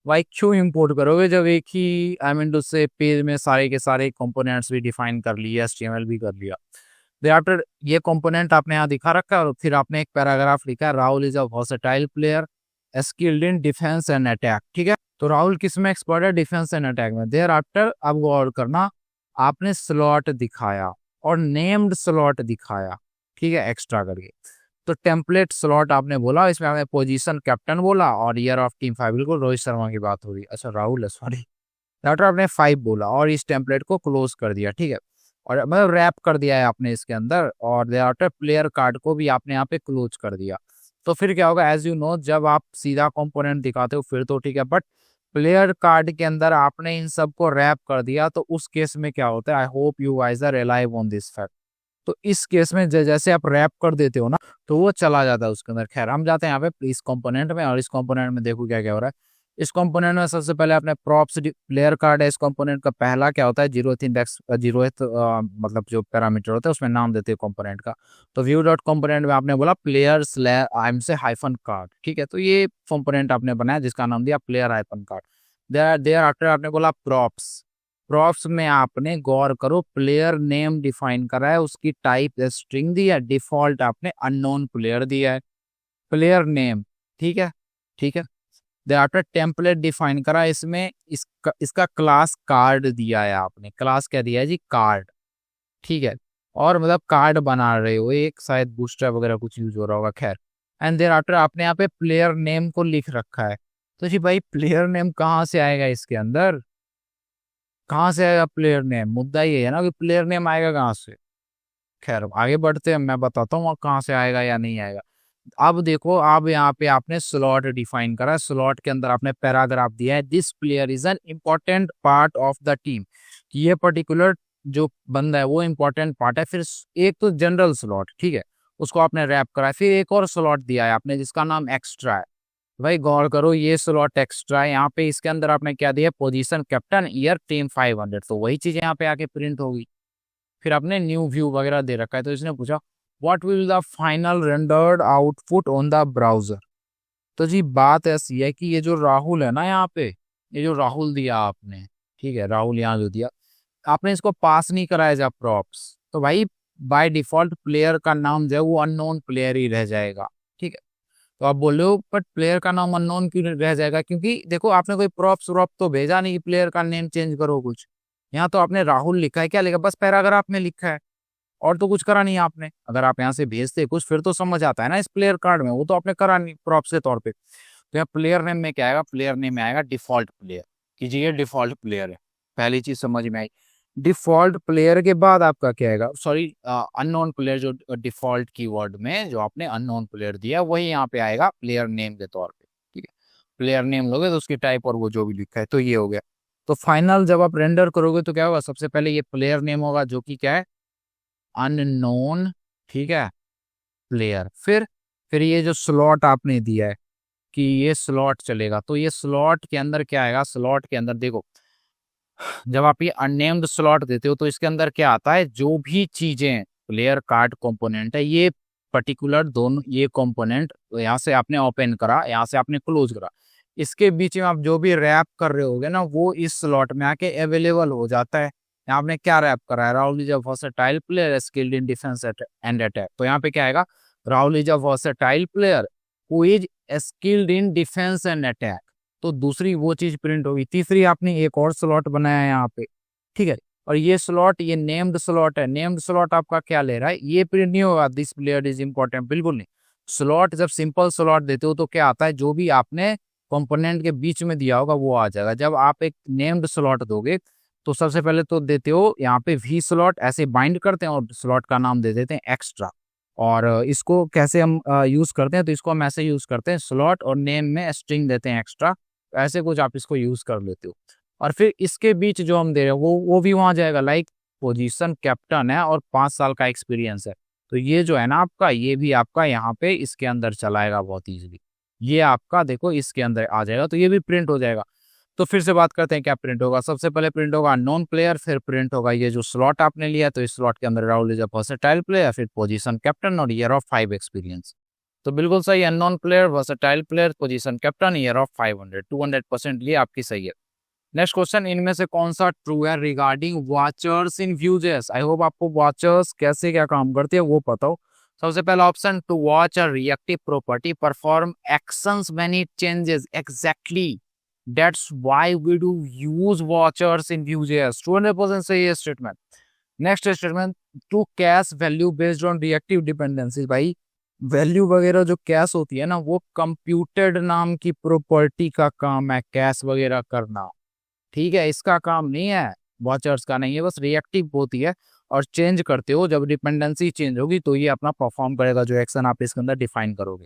भाई क्यों इंपोर्ट करोगे जब एक ही दूसरे पेज में सारे के सारे कंपोनेंट्स भी डिफाइन कर लिए, एचटीएमएल भी कर लिया। आफ्टर ये कंपोनेंट आपने यहाँ दिखा रखा है, और फिर आपने एक पैराग्राफ लिखा है, Rahul is a versatile player skilled in defence and attack. ठीक है, तो राहुल किस में एक्सपर्ट है, डिफेंस एंड अटैक में। देयर आफ्टर अब गौर करना, आपने स्लॉट दिखाया और नेम्ड स्लॉट दिखाया, ठीक है, एक्स्ट्रा करके। तो टेम्पलेट स्लॉट आपने बोला, इसमें आपने पोजीशन कैप्टन बोला और ईयर ऑफ टीम 5, बिल्कुल रोहित शर्मा की बात हो रही, अच्छा राहुल है सॉरी। आफ्टर आपने 5 बोला और इस टेम्पलेट को क्लोज कर दिया, ठीक है, और मतलब रैप कर दिया है आपने इसके अंदर, और आफ्टर प्लेयर कार्ड को भी आपने यहाँ पे क्लोज कर दिया। तो फिर क्या होगा, एज यू नो, जब आप सीधा कंपोनेंट दिखाते हो फिर तो ठीक है, बट प्लेयर कार्ड के अंदर आपने इन सबको रैप कर दिया, तो उस केस में क्या होता है, I hope you guys are relive on this fact. तो इस केस में जैसे आप रैप कर देते हो ना, तो वो चला जाता है उसके अंदर। खैर हम जाते हैं यहाँ पे इस कंपोनेंट में, और इस कंपोनेंट में देखो क्या क्या हो रहा है। इस कंपोनेंट में सबसे पहले अपने प्रॉप्स प्लेयर कार्ड है, इस कंपोनेंट का पहला क्या होता है, जीरोथ इंडेक्स, जीरोथ मतलब जो पैरामीटर होता है उसमें नाम देते हैं कंपोनेंट का। तो व्यू डॉट कंपोनेंट में आपने बोला प्लेयर स्लैश आई एम से हाइफन कार्ड, ठीक है, तो ये कंपोनेंट आपने बनाया जिसका नाम दिया player hyphen card. Thereafter आपने बोला प्रॉप्स, प्रॉप्स में आपने गौर करो प्लेयर नेम डिफाइन करा है, उसकी टाइप स्ट्रिंग दी है, डिफॉल्ट आपने अननोन प्लेयर दिया है, प्लेयर नेम, ठीक है, ठीक है। आफ्टर टेम्पलेट डिफाइन करा, इसमें इसका क्लास कार्ड दिया है आपने, क्लास क्या दिया है जी, कार्ड, ठीक है, और मतलब कार्ड बना रहे हो एक, शायद बूस्टर वगैरह कुछ यूज हो रहा होगा, खैर। एंड देयर आफ्टर आपने यहाँ पे प्लेयर नेम को लिख रखा है। तो जी भाई प्लेयर नेम कहाँ से आएगा इसके अंदर, कहाँ से आएगा प्लेयर नेम, मुद्दा ये है ना कि प्लेयर नेम आएगा कहाँ से। खैर आगे बढ़ते हैं, मैं बताता हूँ कहाँ से आएगा या नहीं आएगा। अब देखो, अब यहाँ पे आपने स्लॉट डिफाइन करा, स्लॉट के अंदर आपने पैराग्राफ दिया है, this player is an important part of the team, ये पर्टिकुलर जो बंदा है वो इम्पोर्टेंट पार्ट है। फिर एक तो जनरल स्लॉट, ठीक है, उसको आपने रैप करा है, फिर एक और स्लॉट दिया है आपने जिसका नाम एक्स्ट्रा है। भाई गौर करो, ये स्लॉट एक्स्ट्रा है, यहाँ पे इसके अंदर आपने क्या दिया, पोजीशन कैप्टन ईयर टीम 500, तो वही चीज यहाँ पे आके प्रिंट होगी। फिर आपने न्यू व्यू वगैरह दे रखा है, तो इसने पूछा what will the final rendered output on the browser. तो जी बात ऐसी है कि ये जो राहुल है ना, यहाँ पे ये जो राहुल दिया आपने, ठीक है, राहुल यहाँ जो दिया आपने, इसको पास नहीं कराया जा प्रॉप्स, तो भाई बाय डिफॉल्ट प्लेयर का नाम जो है वो अननोन प्लेयर ही रह जाएगा, ठीक है। तो आप बोल रहे हो बट प्लेयर का नाम अननोन क्यों रह जाएगा, क्योंकि देखो आपने कोई प्रॉप्स व्रॉप तो भेजा नहीं, प्लेयर का नेम चेंज करो कुछ। यहाँ तो आपने राहुल लिखा है, क्या लिखा, बस पैराग्राफ में लिखा है, और तो कुछ करा नहीं आपने। अगर आप यहाँ से भेजते कुछ फिर तो समझ आता है ना इस प्लेयर कार्ड में, वो तो आपने करा नहीं प्रॉप्स के तौर पे। तो यहाँ प्लेयर नेम में क्या आएगा, प्लेयर नेम में आएगा डिफॉल्ट प्लेयर, कि जी ये डिफॉल्ट प्लेयर है, पहली चीज समझ में आई। डिफॉल्ट प्लेयर के बाद आपका क्या आएगा, सॉरी अननोन प्लेयर, जो डिफॉल्ट कीवर्ड में जो आपने अननोन प्लेयर दिया वही यहाँ पे आएगा प्लेयर नेम के तौर पे, ठीक है। प्लेयर नेम लोगे तो उसकी टाइप और वो जो भी लिखा है, तो ये हो गया। तो फाइनल जब आप रेंडर करोगे तो क्या होगा, सबसे पहले ये प्लेयर नेम होगा जो कि क्या है, अननोन, ठीक है, प्लेयर। फिर ये जो स्लॉट आपने दिया है, कि ये स्लॉट चलेगा। तो ये स्लॉट के अंदर क्या आएगा, स्लॉट के अंदर देखो जब आप ये अननेम्ड स्लॉट देते हो तो इसके अंदर क्या आता है, जो भी चीजें प्लेयर कार्ड कंपोनेंट है, ये पर्टिकुलर दोनों ये कंपोनेंट यहाँ से आपने ओपन करा, यहाँ से आपने क्लोज करा, इसके बीच में आप जो भी रैप कर रहे होगे ना वो इस स्लॉट में आके अवेलेबल हो जाता है। यहाँ आपने क्या रैप करा है, Rahul is a versatile player skilled in defence and attack, तो यहाँ पे क्या आएगा, Rahul is a versatile player who is skilled in defence and attack, तो दूसरी वो चीज प्रिंट होगी। तीसरी आपने एक और स्लॉट बनाया है यहाँ पे, ठीक है, और ये स्लॉट ये नेम्ड स्लॉट है, नेम्ड स्लॉट आपका क्या ले रहा है, ये प्रिंट नहीं होगा दिस प्लेयर इज इंपॉर्टेंट, बिल्कुल नहीं। स्लॉट जब सिंपल स्लॉट देते हो तो क्या आता है, जो भी आपने कंपोनेंट के बीच में दिया होगा वो आ जाएगा। जब आप एक नेम्ड स्लॉट दोगे तो सबसे पहले तो देते हो यहाँ पे वी स्लॉट, ऐसे बाइंड करते हैं और स्लॉट का नाम दे देते हैं एक्स्ट्रा। और इसको कैसे हम यूज करते हैं, तो इसको हम ऐसे यूज करते हैं, स्लॉट और नेम में स्ट्रिंग देते हैं एक्स्ट्रा, ऐसे कुछ आप इसको यूज कर लेते हो। और फिर इसके बीच जो हम दे रहे हैं वो भी वहां जाएगा, लाइक पोजीशन कैप्टन है और 5 साल का एक्सपीरियंस है, तो ये जो है ना आपका, ये भी आपका यहाँ पे इसके अंदर चलाएगा बहुत इजीली, ये आपका देखो इसके अंदर आ जाएगा, तो ये भी प्रिंट हो जाएगा। तो फिर से बात करते हैं क्या प्रिंट होगा, सबसे पहले प्रिंट होगा नॉन प्लेयर, फिर प्रिंट होगा ये जो स्लॉट आपने लिया, तो इस स्लॉट के अंदर Rahul is a versatile player, फिर पोजीशन कैप्टन और ईयर ऑफ 5 एक्सपीरियंस। तो बिल्कुल सही, unknown player, versatile player, position captain, year of 500, 200% लिए आपकी सही है। नेक्स्ट क्वेश्चन, इनमें से कौन सा ट्रू है रिगार्डिंग वॉचर्स इन व्यूजेस। आई होप आपको वॉचर्स कैसे क्या काम करते हैं वो पता हो। सबसे पहला option, to watch a reactive property perform actions when it changes, exactly that's why we do use watchers in Vue JS, 200% सही है statement. Next statement, to cache value based on reactive dependency. भाई वैल्यू वगैरह जो कैश होती है ना वो कंप्यूटेड नाम की प्रॉपर्टी का काम है कैश वगैरह करना, ठीक है, इसका काम नहीं है, वॉचर्स का नहीं है, बस रिएक्टिव होती है और चेंज करते हो, जब डिपेंडेंसी चेंज होगी तो ये अपना परफॉर्म करेगा जो एक्शन आप इसके अंदर डिफाइन करोगे।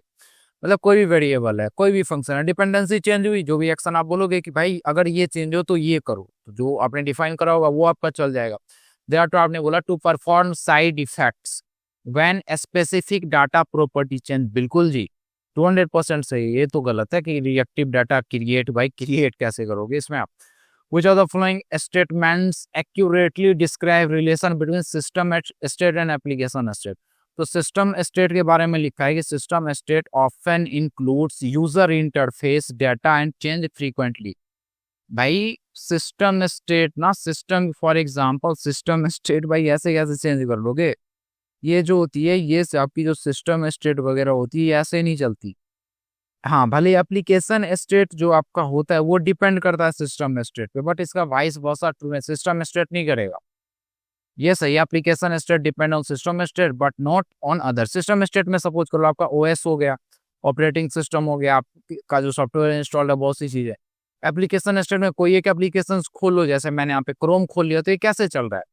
मतलब कोई भी वेरिएबल है, कोई भी फंक्शन है, डिपेंडेंसी चेंज हुई, जो भी एक्शन आप बोलोगे कि भाई अगर ये चेंज हो तो ये करो, तो जो आपने डिफाइन करा होगा वो आपका चल जाएगा। तो आपने बोला to perform side effects when specific data property change, बिल्कुल जी 200% सही। ये तो गलत है कि रिएक्टिव डाटा क्रिएट, भाई क्रिएट कैसे करोगे इसमें आप। Which of the following statements accurately describe relation between system state and application state? तो सिस्टम स्टेट के बारे में लिखा है कि system state often includes user interface data and change frequently. भाई सिस्टम स्टेट ना, system for example system state भाई ऐसे कैसे चेंज कर लोगे, ये जो होती है ये आपकी जो सिस्टम स्टेट वगैरह होती है ऐसे नहीं चलती। हाँ भले एप्लीकेशन स्टेट जो आपका होता है वो डिपेंड करता है सिस्टम स्टेट पे, बट इसका वाइस वर्सा ट्रू है, सिस्टम स्टेट नहीं करेगा। ये सही, application state depend on system state but not on other. System state में सपोज करो आपका ओएस हो गया, ऑपरेटिंग सिस्टम हो गया, आपका जो सॉफ्टवेयर इंस्टॉल है, बहुत सी चीजें। एप्लीकेशन स्टेट में कोई एक एप्लीकेशन खोलो, जैसे मैंने यहाँ पे क्रोम खोल लिया, तो ये कैसे चल रहा है,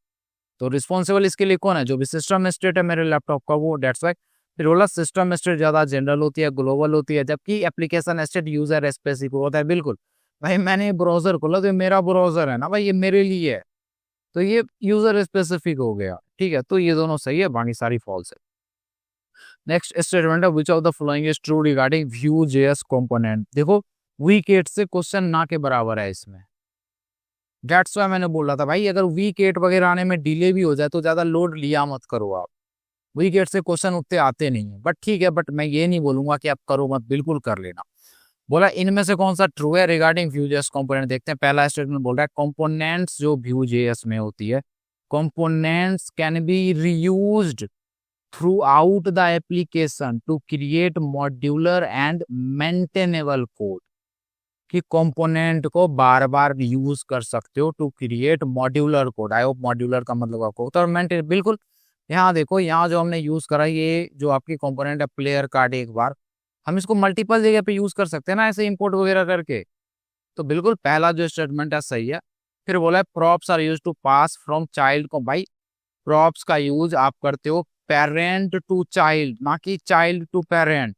तो रिस्पॉन्सिबल इसके लिए कौन है, जो भी सिस्टम स्टेट है मेरे लैपटॉप का वो, डेट्स वाई। फिर बोला सिस्टम स्टेट ज्यादा जनरल होती है, ग्लोबल होती है, जबकि एप्लीकेशन स्टेट यूजर स्पेसिफिक होता है। बिल्कुल भाई मैंने ब्राउजर खोला तो ये मेरा ब्राउजर है ना भाई, ये मेरे लिए है, तो ये यूजर स्पेसिफिक हो गया, ठीक है, तो ये दोनों सही है, बाकी सारी फॉल्स है। नेक्स्ट स्टेटमेंट है which of the following is true regarding Vue JS component. देखो वीक 8 से क्वेश्चन ना के बराबर है इसमें, डेट्स वाई मैंने बोला था भाई अगर वीक 8 वगैरह आने में डिले भी हो जाए तो ज्यादा लोड लिया मत करो आप, वीक 8 से क्वेश्चन उतने आते नहीं है, बट ठीक है, बट मैं ये नहीं बोलूंगा कि आप करो मत, बिल्कुल कर लेना। बोला इनमें से कौन सा ट्रू है रिगार्डिंग Vue.js कंपोनेंट, देखते हैं। पहला स्टेटमेंट बोल रहा है कंपोनेंट्स जो Vue.js में होती है, components can be reused throughout the application to create modular and maintainable code, कि कंपोनेंट को बार बार यूज कर सकते हो to create modular code. I hope modular का मतलब आपको होता है मेंटेन, बिल्कुल। यहाँ देखो, यहाँ जो हमने यूज करा ये जो आपकी कंपोनेंट है प्लेयर कार्ड, एक बार हम इसको मल्टीपल जगह पे यूज कर सकते हैं ना, ऐसे इंपोर्ट वगैरह करके, तो बिल्कुल पहला जो स्टेटमेंट है सही है। फिर बोला है props are use to pass from child को, भाई प्रॉप्स का यूज आप करते हो पेरेंट टू चाइल्ड, ना कि चाइल्ड टू पेरेंट,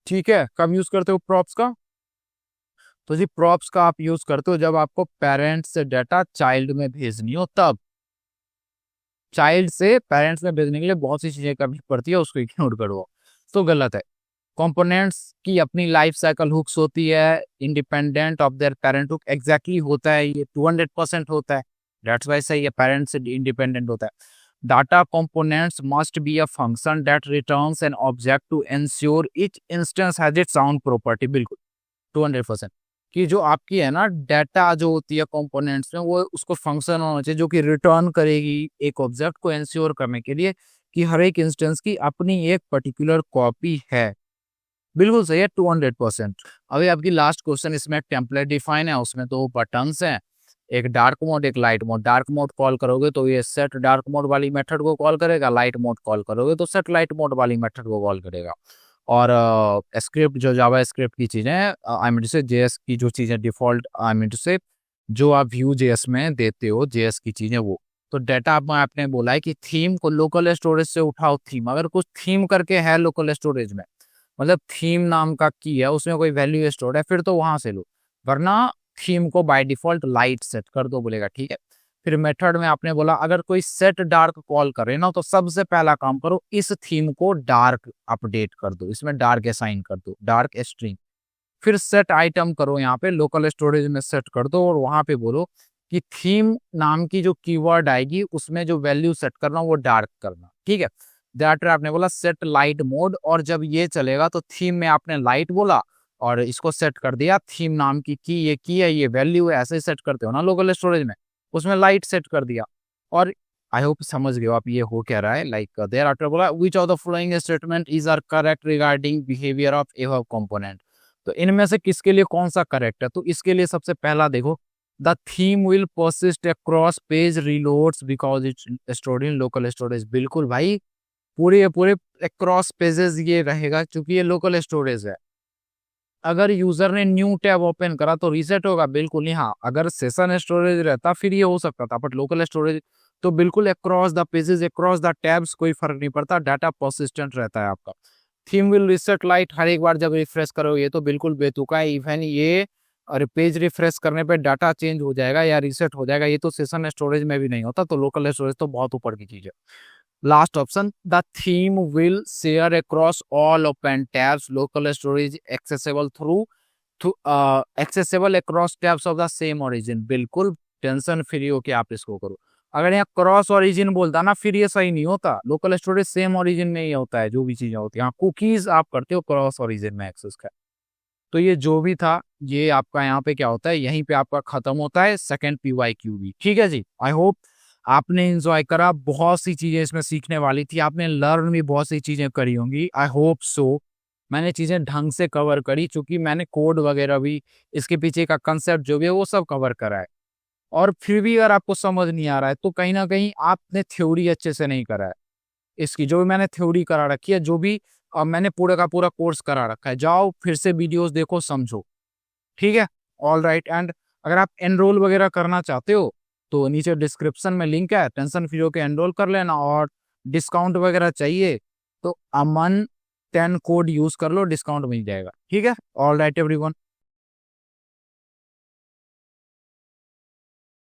ठीक है। कब यूज करते हो प्रॉप्स का, तो जी प्रॉप्स का आप यूज करते हो जब आपको पेरेंट से डाटा चाइल्ड में भेजनी हो, तब चाइल्ड से पेरेंट्स में भेजने के लिए बहुत सी चीजें करनी पड़ती है, उसको इग्नोर करो, तो गलत है। कंपोनेंट्स की अपनी लाइफ साइकिल हुक्स होती है, independent of their parent hook. Exactly होता है ये 200% होता है, दैट्स वाई से ये पेरेंट्स से इंडिपेंडेंट होता है। Data components must be a function that returns an object to ensure each instance has its own property. बिल्कुल 200% कि जो आपकी है ना डाटा जो होती है कंपोनेंट्स में, वो उसको फंक्शन होना चाहिए जो कि रिटर्न करेगी एक ऑब्जेक्ट को एंश्योर करने के लिए कि हर एक इंस्टेंस की अपनी एक पर्टिकुलर कॉपी है। बिल्कुल सही है 200%। अभी आपकी लास्ट क्वेश्चन, इसमें टेम्पलेट डिफाइन है, उसमें 2 बटन्स हैं, एक डार्क मोड एक light mode. Dark mode call करोगे तो ये सेट डार्क मोड वाली मेथड को कॉल करेगा, लाइट मोड कॉल करोगे तो सेट लाइट मोड वाली मेथड को कॉल करेगा। और स्क्रिप्ट जो जावा स्क्रिप्ट की चीजें आई मीन टू से जेएस की जो चीजें डिफॉल्ट आई मीन टू से जो आप व्यू जेएस में देते हो जेएस की चीजें वो। तो डाटा में आपने बोला है कि थीम को लोकल स्टोरेज से उठाओ। थीम अगर कुछ थीम करके है लोकल स्टोरेज में, मतलब थीम नाम का की है, उसमें कोई वैल्यू स्टोर है, फिर तो वहां से लो, वरना थीम को बाय डिफॉल्ट लाइट सेट कर दो बोलेगा, ठीक है। फिर मेथड में आपने बोला अगर कोई सेट डार्क कॉल करे ना तो सबसे पहला काम करो इस थीम को डार्क अपडेट कर दो, इसमें डार्क असाइन कर दो, डार्क स्ट्रीम। फिर सेट आइटम करो, यहाँ पे लोकल स्टोरेज में सेट कर दो और वहां पे बोलो कि थीम नाम की जो कीवर्ड आएगी उसमें जो वैल्यू सेट करना वो डार्क करना, ठीक है। दैट आपने बोला सेट लाइट मोड, और जब ये चलेगा तो थीम में आपने लाइट बोला और इसको सेट कर दिया थीम नाम की ये की है, ये वैल्यू है, ऐसे सेट करते हो ना लोकल स्टोरेज में, उसमें लाइट सेट कर दिया। और आई होप समझ गए आप ये हो क्या रहा है। लाइक देयर आफ्टर बोला which of the following statement is are correct regarding behaviour of above component. तो इनमें से किसके लिए कौन सा करेक्ट है, तो इसके लिए सबसे पहला देखो, the theme will persist across page reloads because it's stored in local storage. बिल्कुल भाई, पूरे पूरे अक्रॉस पेजेस ये रहेगा क्योंकि ये लोकल स्टोरेज है। अगर यूजर ने न्यू टैब ओपन करा तो रीसेट होगा, बिल्कुल नहीं। हाँ, अगर सेशन स्टोरेज रहता फिर ये हो सकता था, बट लोकल स्टोरेज तो बिल्कुल across the pages across the tabs कोई फर्क नहीं पड़ता, डाटा परसिस्टेंट रहता है आपका। थीम विल रिसेट लाइट, हर एक बार जब रिफ्रेश करोगे, ये तो बिल्कुल बेतुका है। इवन ये और पेज रिफ्रेश करने पे डाटा चेंज हो जाएगा या रिसेट हो जाएगा, ये तो सेशन स्टोरेज में भी नहीं होता, तो लोकल स्टोरेज तो बहुत ऊपर की चीज है। Last option, the theme will share across all open tabs, local storage accessible through accessible across tabs of the same origin. बिल्कुल टेंशन फ्री हो के आप इसको करो। अगर यहाँ क्रॉस ओरिजिन बोलता ना फिर ये सही नहीं होता, लोकल स्टोरेज सेम ओरिजिन में ही होता है जो भी चीजें होती है। हाँ, कुकीज आप करते हो क्रॉस ओरिजिन में एक्सेस का। तो ये जो भी था ये आपका यहाँ पे क्या होता है, यहीं पे आपका खत्म होता है सेकंड PYQ भी, ठीक है जी। आई होप आपने एंजॉय करा, बहुत सी चीजें इसमें सीखने वाली थी, आपने लर्न भी बहुत सी चीजें करी होंगी, आई होप सो। मैंने चीजें ढंग से कवर करी क्योंकि मैंने कोड वगैरह भी, इसके पीछे का कंसेप्ट जो भी है वो सब कवर करा है। और फिर भी अगर आपको समझ नहीं आ रहा है तो कहीं ना कहीं आपने थ्योरी अच्छे से नहीं करा है इसकी। जो भी मैंने थ्योरी करा रखी है, जो भी मैंने पूरा का पूरा कोर्स करा रखा है, जाओ फिर से वीडियोस देखो समझो, ठीक है। ऑल राइट, एंड अगर आप एनरोल वगैरह करना चाहते हो तो नीचे डिस्क्रिप्शन में लिंक है, टेंशन फ्री होकर एनरोल कर लेना। और डिस्काउंट वगैरह चाहिए तो अमन 10 कोड यूज कर लो, डिस्काउंट मिल जाएगा, ठीक है। All right everyone.